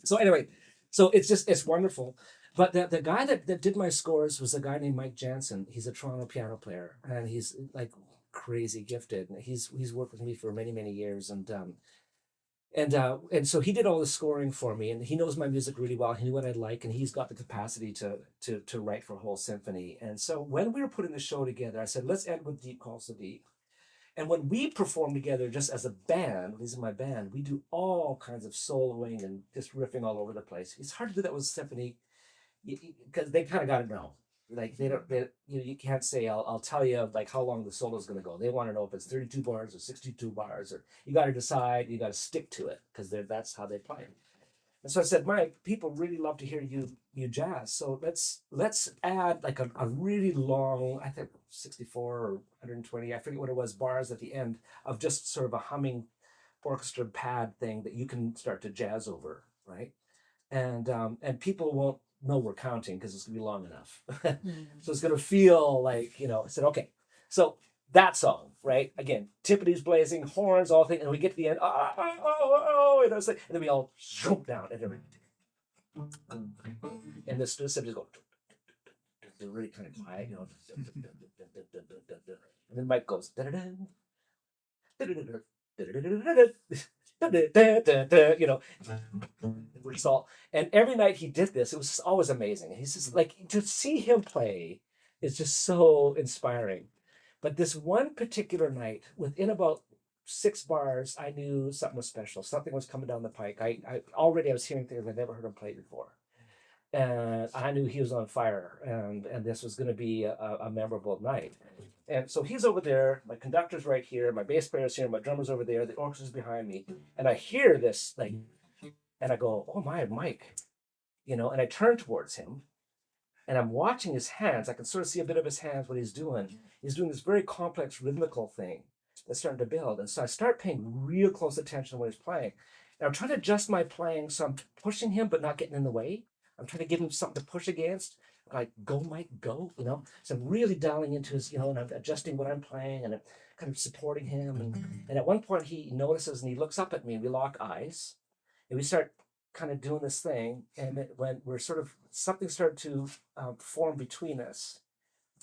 So anyway, so it's wonderful. But the guy that did my scores was a guy named Mike Jansen. He's a Toronto piano player, and he's like crazy gifted. And he's worked with me for many years, and so he did all the scoring for me, and he knows my music really well. He knew what I'd like, and he's got the capacity to write for a whole symphony. And so when we were putting the show together, I said, let's end with Deep Calls to Deep. And when we perform together just as a band, this is my band, we do all kinds of soloing and just riffing all over the place. It's hard to do that with symphony because they kind of got to know. Like you can't say I'll tell you like how long the solo is going to go. They want to know if it's 32 bars or 62 bars, or you got to decide. You got to stick to it because that's how they play. And so I said, Mike, people really love to hear you jazz. So let's add like a really long, I think 64 or 120, I forget what it was, bars at the end of just sort of a humming orchestra pad thing that you can start to jazz over, right? And people won't know we're counting because it's gonna be long enough. So it's gonna feel like, I said, okay. So that song, right? Again, timpani's blazing, horns, all things, and we get to the end, and I was like, and then we all jump down and everything. And the subjects go, they're really kind of quiet, and then Mike goes, we're just all, and every night he did this, it was just always amazing. And he's just like, to see him play is just so inspiring. But this one particular night, within about 6 bars, I knew something was special. Something was coming down the pike. I was hearing things I'd never heard him play before. And I knew he was on fire, and this was going to be a memorable night. And so he's over there, my conductor's right here, my bass player's here, my drummer's over there, the orchestra's behind me, and I hear this, like, and I go, oh my, Mike, and I turn towards him, and I'm watching his hands. I can sort of see a bit of his hands, what he's doing. He's doing this very complex rhythmical thing that's starting to build. And so I start paying real close attention to what he's playing. And I'm trying to adjust my playing, so I'm pushing him, but not getting in the way. I'm trying to give him something to push against. Like, go, Mike, go, So I'm really dialing into his, and I'm adjusting what I'm playing, and I'm kind of supporting him. And at one point he notices and he looks up at me, and we lock eyes. And we start kind of doing this thing, and when we're sort of, something started to form between us.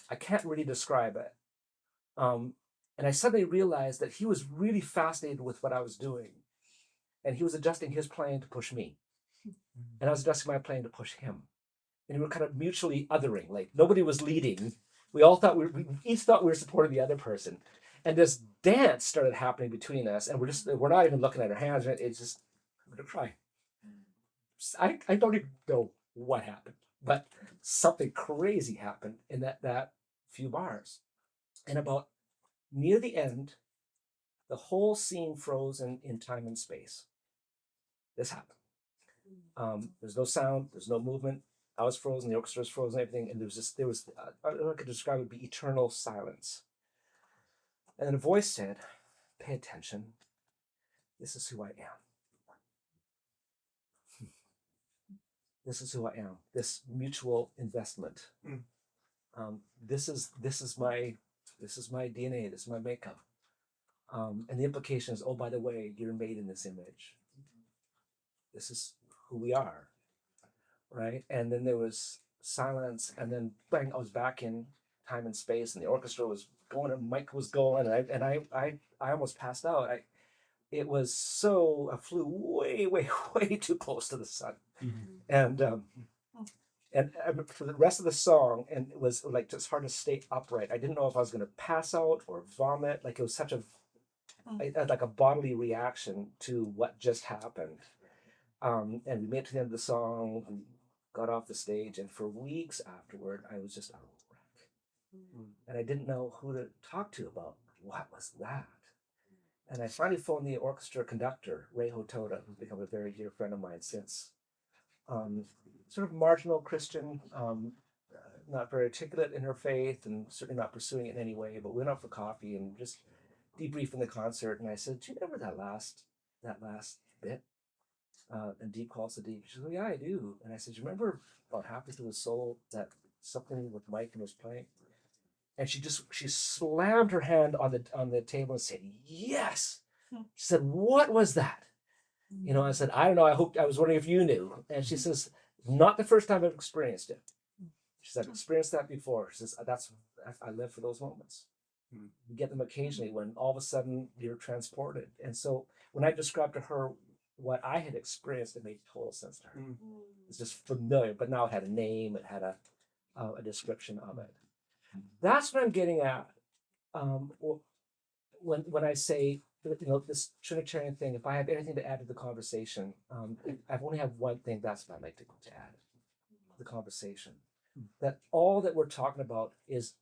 I can't really describe it. And I suddenly realized that he was really fascinated with what I was doing, and he was adjusting his playing to push me, and I was adjusting my playing to push him, and we were kind of mutually othering. Like, nobody was leading. We all thought we each thought we were supporting the other person, and this dance started happening between us, and we're not even looking at our hands. It's just, I'm gonna cry. I don't even know what happened, but something crazy happened in that few bars. And about near the end, the whole scene froze in time and space. This happened. There's no sound, there's no movement. I was frozen, the orchestra was frozen, everything, and I don't know how I could describe it, would be eternal silence. And then a voice said, pay attention. This is who I am. This is who I am. This mutual investment. This is my DNA. This is my makeup. And the implication is, oh, by the way, you're made in this image. This is who we are, right? And then there was silence, and then bang, I was back in time and space, and the orchestra was going, and Mike was going, and I almost passed out. I flew way, way, way too close to the sun. And for the rest of the song, and it was like just hard to stay upright. I didn't know if I was going to pass out or vomit. Like, it was such like a bodily reaction to what just happened. And we made it to the end of the song, and got off the stage, and for weeks afterward, I was just a wreck. And I didn't know who to talk to about what was that. And I finally phoned the orchestra conductor, Ray Hotoda, who's become a very dear friend of mine since. Sort of marginal Christian, not very articulate in her faith, and certainly not pursuing it in any way, but we went out for coffee and just debriefing the concert. And I said, do you remember that last bit? And deep calls to deep. She said, oh, yeah, I do. And I said, do you remember about halfway through the solo that something with Mike and was playing? And she slammed her hand on the table and said, yes. She said, what was that? I said, I don't know. I was wondering if you knew. And she says, not the first time I've experienced it. She said, I've experienced that before. She says, I live for those moments. You get them occasionally when all of a sudden you're transported. And so when I described to her what I had experienced, it made total sense to her. It's just familiar, but now it had a name, it had a description of it. That's what I'm getting at when I say, this Trinitarian thing. If I have anything to add to the conversation, I've only have one thing. That's what I'd like to add to the conversation. That all that we're talking about is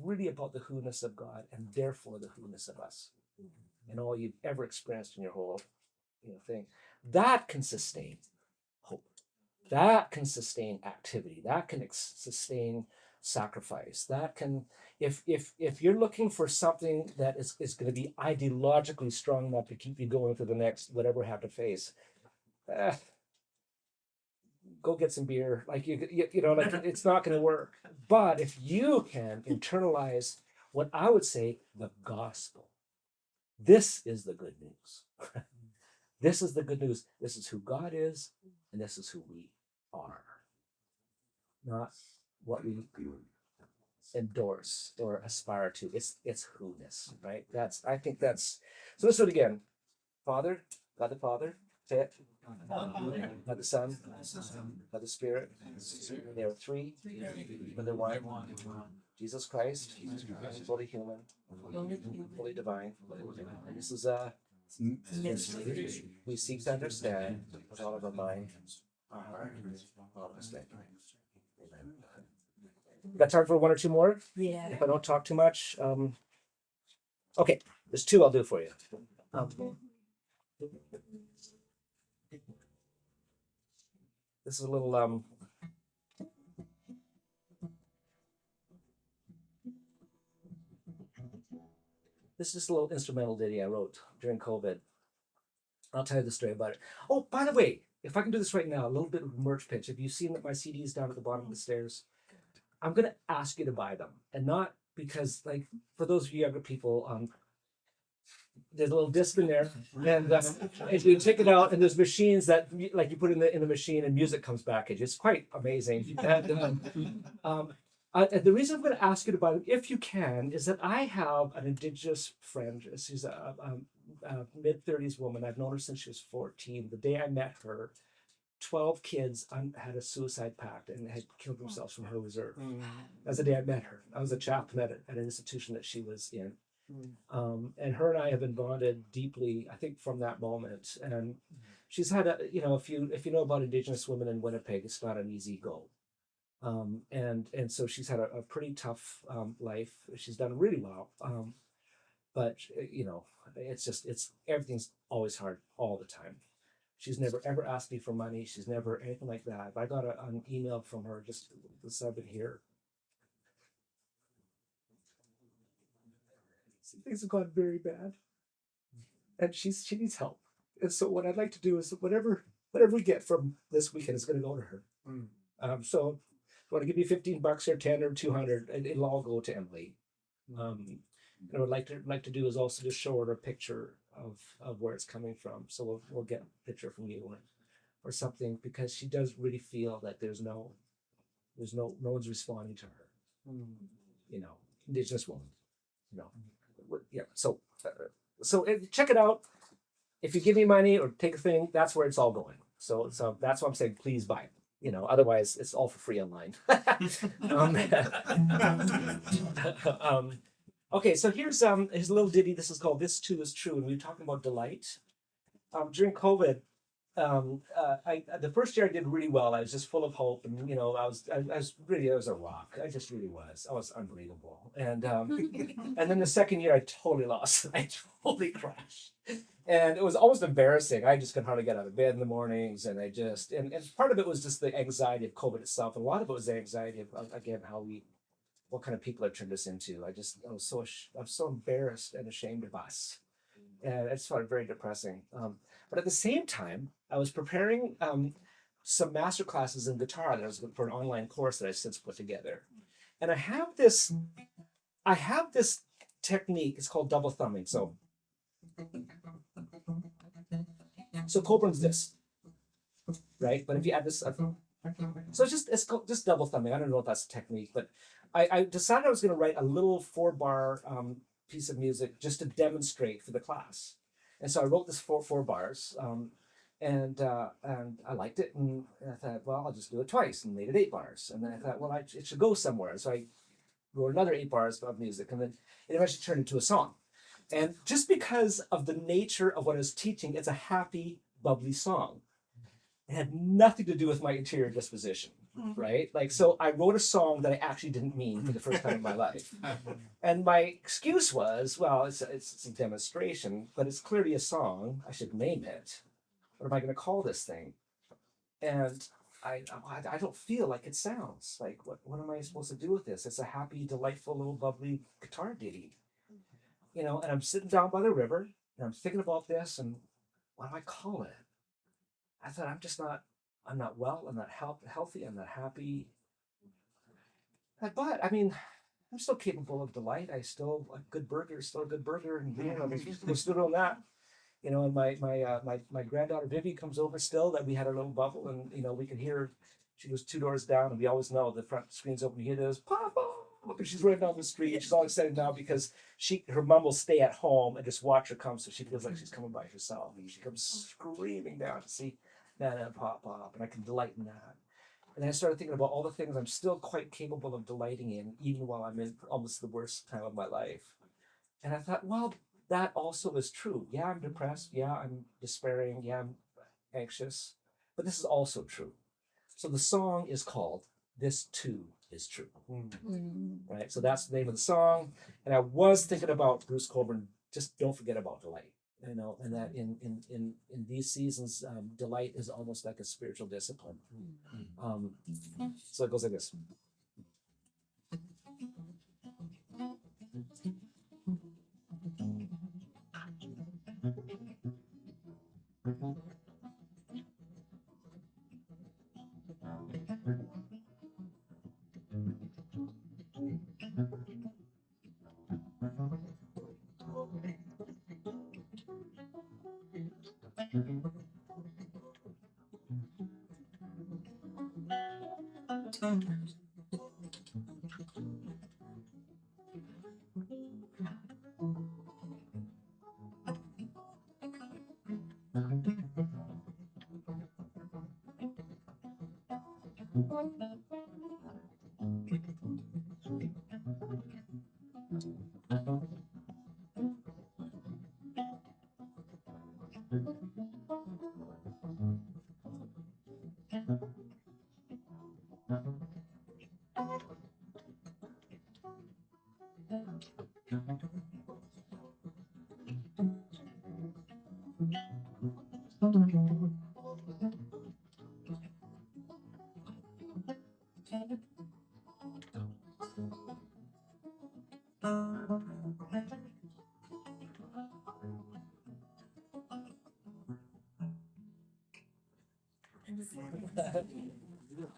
really about the who-ness of God, and therefore the who-ness of us, and all you've ever experienced in your whole thing. That can sustain. that can sustain activity, that can sustain sacrifice, that can, if you're looking for something that is going to be ideologically strong enough to keep you going to the next whatever we have to face, go get some beer. Like you know, like it's not going to work. But if you can internalize what I would say the gospel, this is the good news. This is the good news. This is who God is, and this is who we are, not what we endorse or aspire to. It's who-ness, right? I think that's so. Let's do it again. Father, God the Father, say it. God the Son, God the Spirit. They are three, but they're one. Jesus Christ, fully human, fully divine. And this is a mystery we seek to understand with all of our mind, our heart, all of our strength. Amen. Got time for one or two more? Yeah. If I don't talk too much. Okay, there's two I'll do for you. This is a little this is just a little instrumental ditty I wrote during COVID. I'll tell you the story about it. Oh, by the way, if I can do this right now, a little bit of merch pitch. Have you seen that my CD is down at the bottom of the stairs? I'm gonna ask you to buy them, and not because, like, for those of you younger people, there's a little disc in there, and you take it out, and there's machines that, like, you put in the machine, and music comes back at you. It's quite amazing. And the reason I'm going to ask you to buy them, if you can, is that I have an Indigenous friend. She's a mid-30s woman. I've known her since she was 14. The day I met her, 12 kids had a suicide pact and had killed themselves from her reserve. That's the day I met her. I was a chaplain at an institution that she was in. And her and I have been bonded deeply, I think, from that moment. And she's had if you know about Indigenous women in Winnipeg, it's not an easy go. And so she's had a pretty tough life. She's done really well. But it's everything's always hard all the time. She's never ever asked me for money. She's never anything like that. I got an email from her just I've been here. Things have gone very bad, and she needs help. And so what I'd like to do is whatever we get from this weekend is going to go to her. So if you want to give me $15 or 10 or 200, it'll all go to Emily. And what I'd like to do is also just show her a picture of where it's coming from. So we'll get a picture from you or something, because she does really feel that there's no one's responding to her. Indigenous woman. Yeah. So check it out. If you give me money or take a thing, that's where it's all going. So that's why I'm saying please buy it. Otherwise it's all for free online. Okay, so here's a little ditty. This is called "This Too Is True," and we were talking about delight. During COVID, the first year I did really well. I was just full of hope, and I was a rock. I just really was. I was unbelievable. And and then the second year I totally lost. I totally crashed, and it was almost embarrassing. I just could hardly get out of bed in the mornings, and and part of it was just the anxiety of COVID itself, and a lot of it was the anxiety of again what kind of people it turned us into. I'm so embarrassed and ashamed of us, and I just found it very depressing. But at the same time, I was preparing some master classes in guitar that I was for an online course that I since put together, and I have this technique. It's called double thumbing. So Coburn's this, right? But if you add this, so it's called just double thumbing. I don't know if that's a technique, but I decided I was going to write a little 4-bar piece of music just to demonstrate for the class. And so I wrote this four bars, and I liked it, and I thought, well, I'll just do it twice, and made it 8 bars. And then I thought, well, it should go somewhere. So I wrote another 8 bars of music, and then it eventually turned into a song. And just because of the nature of what I was teaching, it's a happy, bubbly song. It had nothing to do with my interior disposition, right? Like, so I wrote a song that I actually didn't mean for the first time in my life. And my excuse was, well, it's a demonstration, but it's clearly a song. I should name it. What am I going to call this thing? And I don't feel like it sounds. Like, what am I supposed to do with this? It's a happy, delightful, little bubbly guitar ditty, you know. And I'm sitting down by the river, and I'm thinking about this, and what do I call it? I thought I'm not well, I'm not healthy, I'm not happy. But I mean, I'm still capable of delight. A good burger is still a good burger, and you know, we're still doing that. You know, and my granddaughter Vivi comes over still. That we had a little bubble, and you know, we could hear. She was 2 doors down, and we always know the front screen's open. You hear this, Papa, and she's running down the street. She's all excited now because her mom will stay at home and just watch her come, so she feels like she's coming by herself. And she comes screaming down to see Nana and Papa, and I can delight in that. And then I started thinking about all the things I'm still quite capable of delighting in, even while I'm in almost the worst time of my life. And I thought, well, that also is true. Yeah, I'm depressed. Yeah, I'm despairing. Yeah, I'm anxious. But this is also true. So the song is called This Too Is True. Right? So that's the name of the song. And I was thinking about Bruce Cockburn, just don't forget about delight. You know, and that in these seasons, delight is almost like a spiritual discipline. So it goes like this.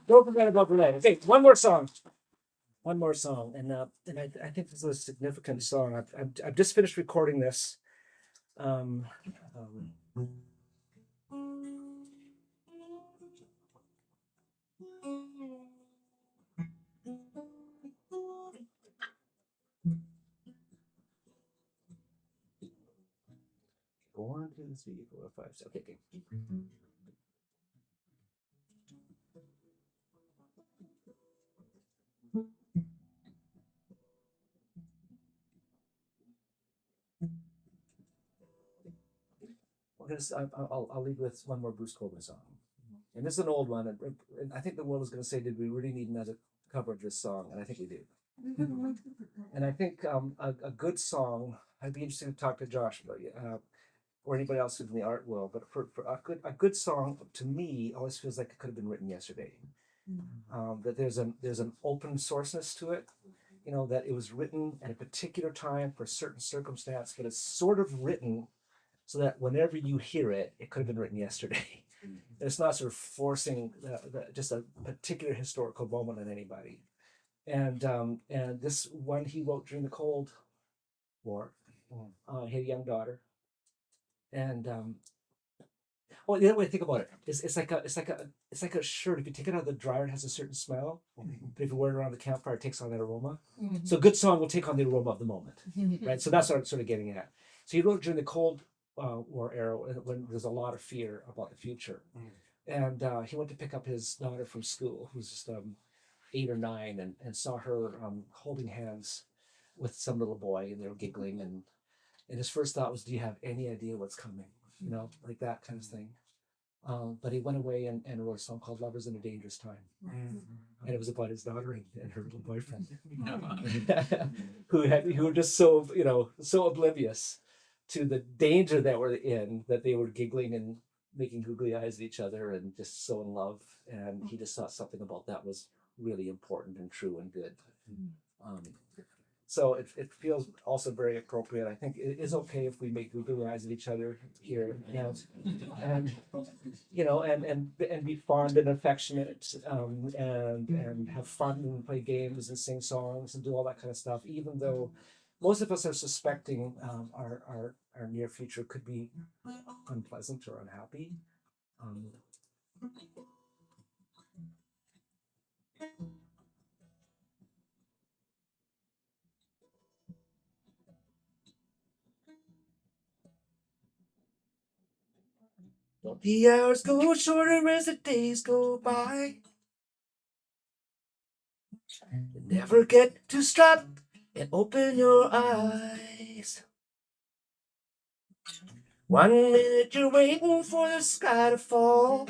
Don't forget about delight. Okay, one more song. One more song, and I think this is a significant song. I've just finished recording this. Um, um, One, two, three, four, five, six. Okay, okay. I'll leave with one more Bruce Cockburn song, and this is an old one. And I think the world is going to say, "Did we really need another cover of this song?" And I think we do. And I think a good song. I'd be interested to talk to Josh about or anybody else who's in the art world. But for a good song, to me, always feels like it could have been written yesterday. That there's an open sourceness to it. You know, that it was written at a particular time for a certain circumstance, but it's sort of written so that whenever you hear it, it could have been written yesterday. It's not sort of forcing just a particular historical moment on anybody. And this one he wrote during the Cold War. He had a young daughter, and well, the other way to think about it is it's like a shirt. If you take it out of the dryer, it has a certain smell. But if you wear it around the campfire, it takes on that aroma. So a good song will take on the aroma of the moment, right? So that's what I'm sort of getting at. So he wrote during the Cold War era when there's a lot of fear about the future, and he went to pick up his daughter from school, who's just 8 or 9, and saw her holding hands with some little boy, and they were giggling, and his first thought was, "Do you have any idea what's coming?" You know, like that kind of thing. But he went away and wrote a song called "Lovers in a Dangerous Time," and it was about his daughter and her little boyfriend, who were just so oblivious to the danger that we're in, that they were giggling and making googly eyes at each other and just so in love. And he just thought something about that was really important and true and good. Um, so it feels also very appropriate. I think it is okay if we make googly eyes at each other here, and and be fond and affectionate, and have fun and play games and sing songs and do all that kind of stuff. Even though most of us are suspecting our near future could be unpleasant or unhappy. Um, the hours go shorter as the days go by. Never get to stop and open your eyes. 1 minute you're waiting for the sky to fall.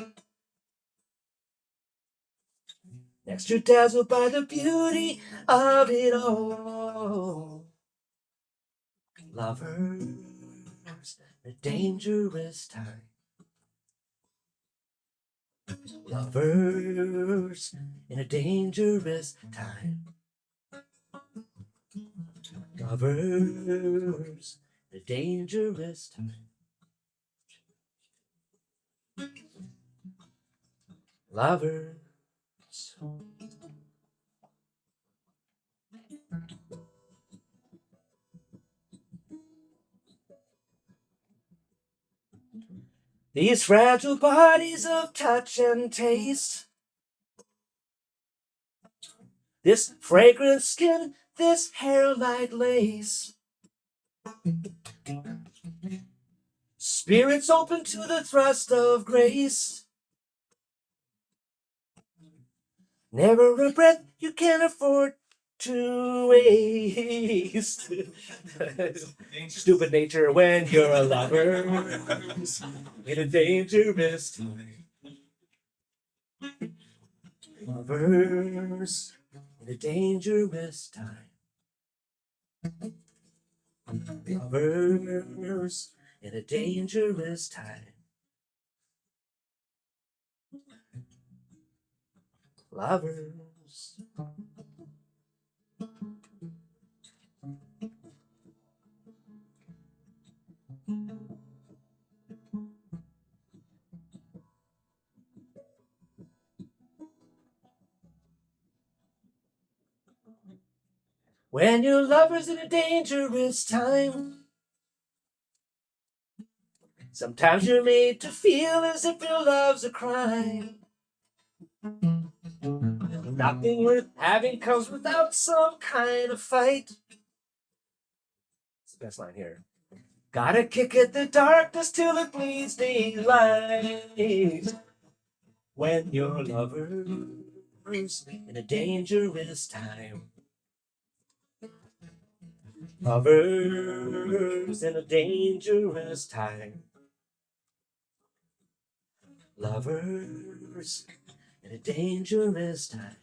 Next you're dazzled by the beauty of it all. Lovers, a dangerous time. Lovers in a dangerous time. Lovers in a dangerous time. Lovers. These fragile bodies of touch and taste. This fragrant skin, this hair like lace. Spirits open to the thrust of grace. Never a breath you can afford to waste. Stupid nature when you're a lover in a dangerous time. Lovers in a dangerous time. Lovers in a dangerous time. Lovers. When your lover's in a dangerous time, sometimes you're made to feel as if your love's a crime. Nothing worth having comes without some kind of fight. It's the best line here. Gotta kick at the darkness till it bleeds daylight. When your lover's in a dangerous time. Lovers in a dangerous time. Lovers in a dangerous time.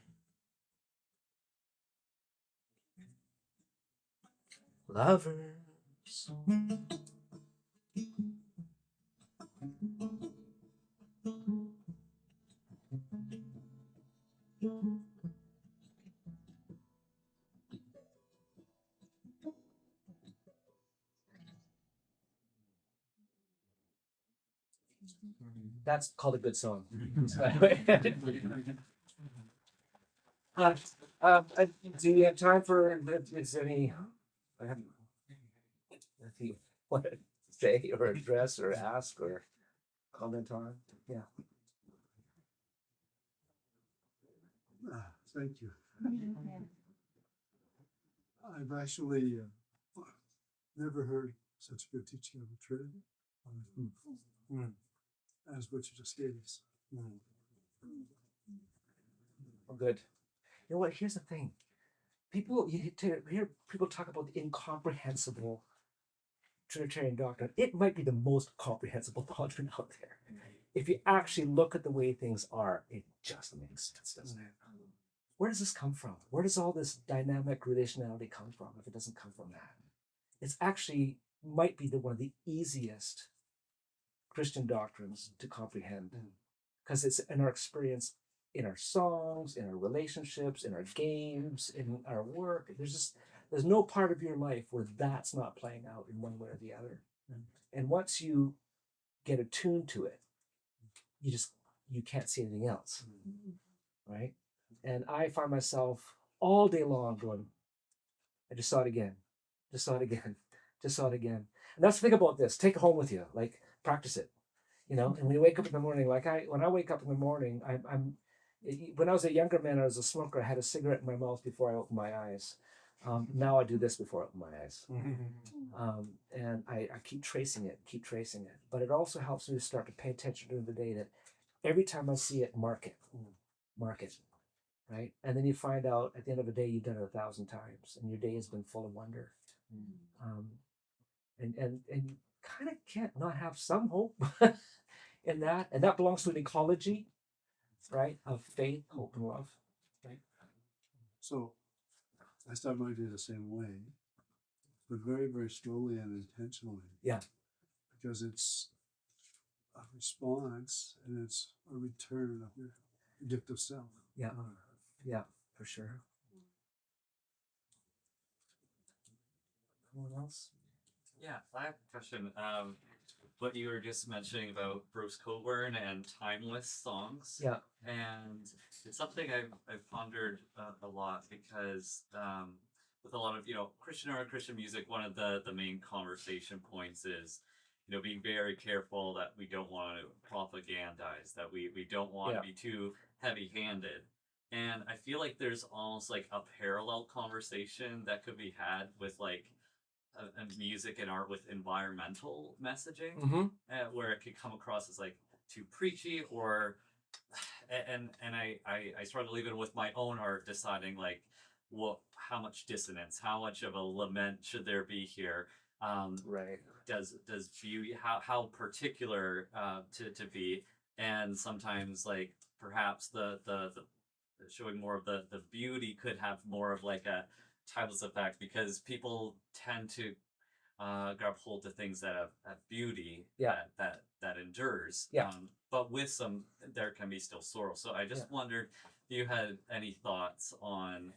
Lovers. That's called a good song. Do you have time for? Is there any? I haven't. If you want to say or address or ask or comment on? Yeah. Thank you. I've actually never heard such good teaching of the Trinity as what you just gave us. Oh, good. You know what? Here's the thing. People, you hear people talk about the incomprehensible Trinitarian doctrine. It might be the most comprehensible doctrine out there. If you actually look at the way things are, it just makes sense, doesn't it? Where does this come from? Where does all this dynamic relationality come from if it doesn't come from that? It's actually might be one of the easiest Christian doctrines to comprehend, because it's in our experience, in our songs, in our relationships, in our games, in our work. There's no part of your life where that's not playing out in one way or the other. And once you get attuned to it, you can't see anything else, right? And I find myself all day long going, I just saw it again, just saw it again, just saw it again. And that's the thing about this. Take it home with you, like practice it, you know. And when you wake up in the morning, like when I wake up in the morning, when I was a younger man, I was a smoker. I had a cigarette in my mouth before I opened my eyes. Now I do this before I open my eyes. And I keep tracing it. But it also helps me to start to pay attention during the day, that every time I see it, mark it, right? And then you find out at the end of the day, you've done it 1,000 times and your day has been full of wonder. And you kind of can't not have some hope in that. And that belongs to an ecology, right? Of faith, hope, and love, right? So I start my day the same way, but very, very slowly and intentionally. Yeah. Because it's a response and it's a return of your addictive self. Yeah. Yeah, for sure. Anyone else? Yeah, I have a question. What you were just mentioning about Bruce Cockburn and timeless songs. Yeah. And it's something I've pondered a lot, because with a lot of, Christian art, Christian music, one of the main conversation points is, being very careful that we don't want to propagandize, that we don't want to be too heavy-handed. And I feel like there's almost like a parallel conversation that could be had with like music and art with environmental messaging, where it could come across as like too preachy, or and I struggle even with my own art, deciding like, how much dissonance, how much of a lament should there be here? Right. Does beauty, how particular to be, and sometimes like perhaps the showing more of the beauty could have more of like a timeless effect, because people tend to grab hold to things that have beauty, that endures. But with some, there can be still sorrow. So I just wondered if you had any thoughts on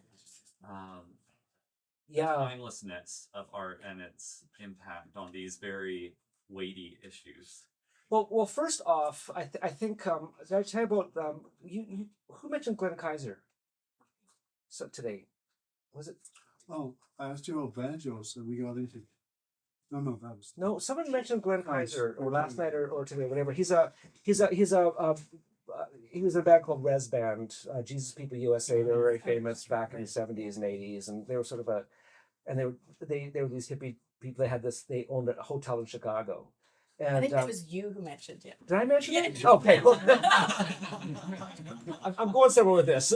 timelessness of art and its impact on these very weighty issues. Well, first off, I think did I tell you about you who mentioned Glenn Kaiser? So today, was it? Oh, I asked you about banjos and we got into. No, someone mentioned Glenn Kaiser, or last night or today, whatever. He was in a band called Wirzba, Jesus People USA. They were very famous back in the 70s and 80s, and they were sort of they were these hippie people. They owned a hotel in Chicago. And, I think that was you who mentioned it. Did I mention it? Yeah. Okay. I'm going somewhere with this.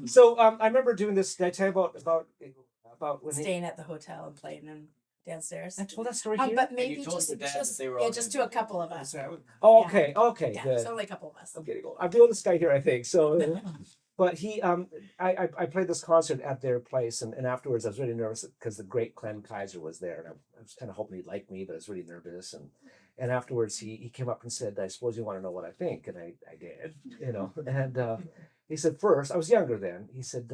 So I remember doing this. Did I tell you about when Staying at the hotel and playing them downstairs. I told that story here? But maybe you told just your dad that they were all just to a couple of us. Oh, Yeah. okay, okay, Yeah, good. it's only a couple of us. I'm getting old. I'm the oldest guy here, I think. So, but he, I played this concert at their place, and afterwards I was really nervous because the great Glenn Kaiser was there, and I was kind of hoping he'd like me, but I was really nervous. And afterwards he came up and said, "I suppose you want to know what I think," and I did, And he said, first, I was younger then. He said,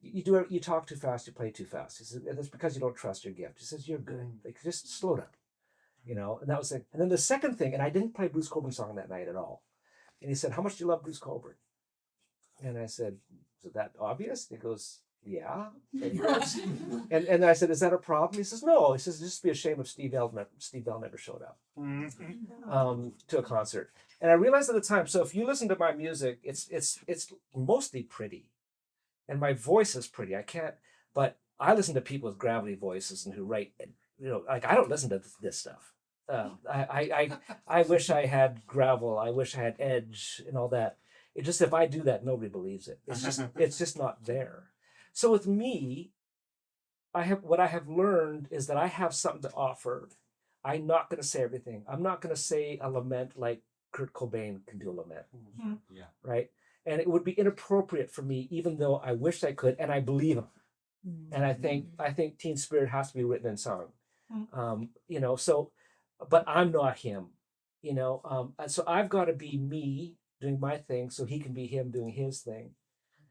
you talk too fast, you play too fast. He said, that's because you don't trust your gift. He says, you're good. Like, just slow down. And that was it. And then the second thing, and I didn't play Bruce Cockburn's song that night at all. And he said, how much do you love Bruce Cockburn? And I said, is that obvious? He goes, yeah. And I said, is that a problem? He says, no. He says, just be a shame if Steve Bell never showed up to a concert. And I realized at the time, so if you listen to my music, it's mostly pretty. And my voice is pretty. But I listen to people with gravelly voices and who write, like I don't listen to this stuff. I wish I had gravel. I wish I had edge and all that. It just, if I do that, nobody believes it. It's just not there. So with me, what I have learned is that I have something to offer. I'm not going to say everything. I'm not going to say a lament like Kurt Cobain can do a lament. Yeah. Right. And it would be inappropriate for me, even though I wish I could, and I believe him. And I think Teen Spirit has to be written in song. So, but I'm not him. And so I've got to be me doing my thing so he can be him doing his thing,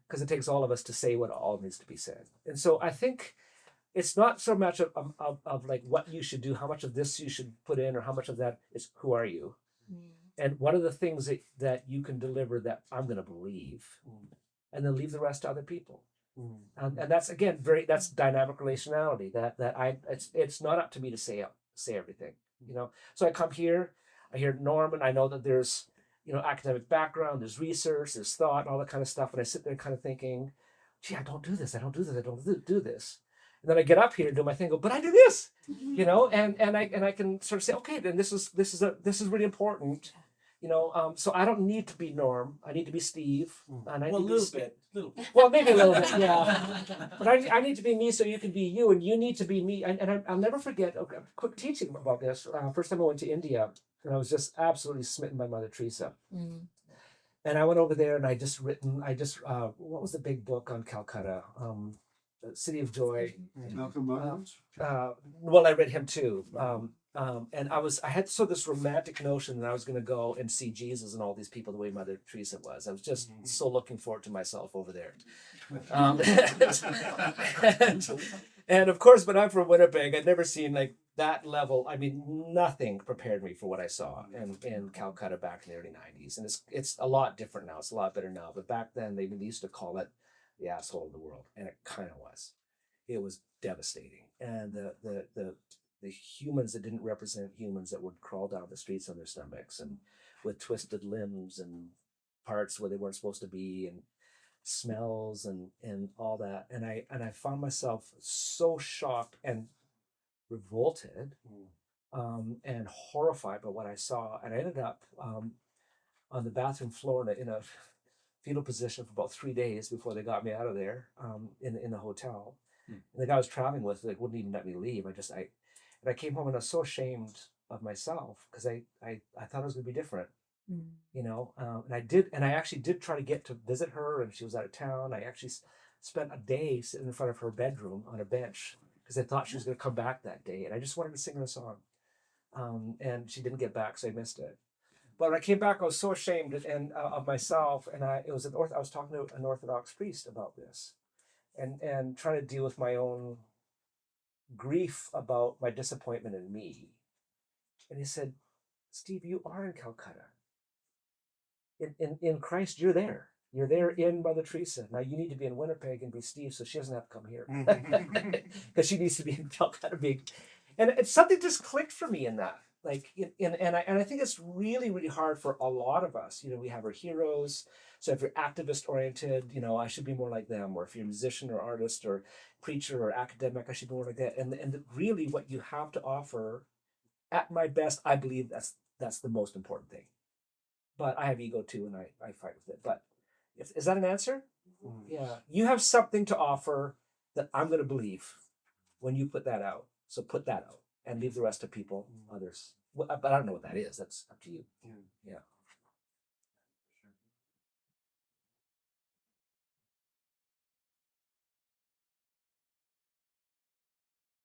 because it takes all of us to say what all needs to be said. And so I think it's not so much of like what you should do, how much of this you should put in, or how much of that is who are you, and what are the things that you can deliver that I'm going to believe, and then leave the rest to other people. And that's again that's dynamic relationality. It's not up to me to say everything. So I come here, I hear Norm, and I know that there's academic background, there's research, there's thought, and all that kind of stuff. And I sit there kind of thinking, gee, I don't do this, I don't do this. And then I get up here and do my thing, go, but I do this, and I can sort of say, okay, then this is really important. So I don't need to be Norm. I need to be Steve. And I Well, a need to little be bit. Well, maybe a little bit, yeah. But I need to be me so you can be you, and you need to be me. And I'll never forget, okay, quick teaching about this. First time I went to India, and I was just absolutely smitten by Mother Teresa. And I went over there, and what was the big book on Calcutta? City of Joy. Malcolm Muggeridge? Well, I read him too. And I had this romantic notion that I was going to go and see Jesus and all these people the way Mother Teresa was. I was just so looking forward to myself over there. And of course, when I'm from Winnipeg, I'd never seen like that level. I mean, nothing prepared me for what I saw in Calcutta back in the early 90s. And it's a lot different now. It's a lot better now. But back then, they used to call it the asshole of the world. And it kind of was. It was devastating. And the humans that didn't represent humans that would crawl down the streets on their stomachs and with twisted limbs and parts where they weren't supposed to be, and smells and all that. And I found myself so shocked and revolted and horrified by what I saw. And I ended up on the bathroom floor in a fetal position for about 3 days before they got me out of there in the hotel. And the guy I was traveling with wouldn't even let me leave. And I came home and I was so ashamed of myself because I thought it was going to be different, and I actually did try to get to visit her, and she was out of town. I actually spent a day sitting in front of her bedroom on a bench because I thought she was going to come back that day, and I just wanted to sing her a song. And she didn't get back, so I missed it. But when I came back, I was so ashamed of myself, and I was talking to an Orthodox priest about this, and trying to deal with my own grief about my disappointment in me. And he said, Steve, you are in Calcutta. In Christ, you're there. You're there in Mother Teresa. Now you need to be in Winnipeg and be Steve, so she doesn't have to come here. Because she needs to be in Calcutta. And it's something just clicked for me in that. And I think it's really, really hard for a lot of us. We have our heroes. So if you're activist oriented, I should be more like them. Or if you're a musician or artist or preacher or academic, I should be more like that. And really what you have to offer, at my best, I believe that's the most important thing. But I have ego too, and I fight with it. But is that an answer? Yeah. You have something to offer that I'm going to believe when you put that out. So put that out and leave the rest to people, others. But I don't know what that is. That's up to you. Yeah.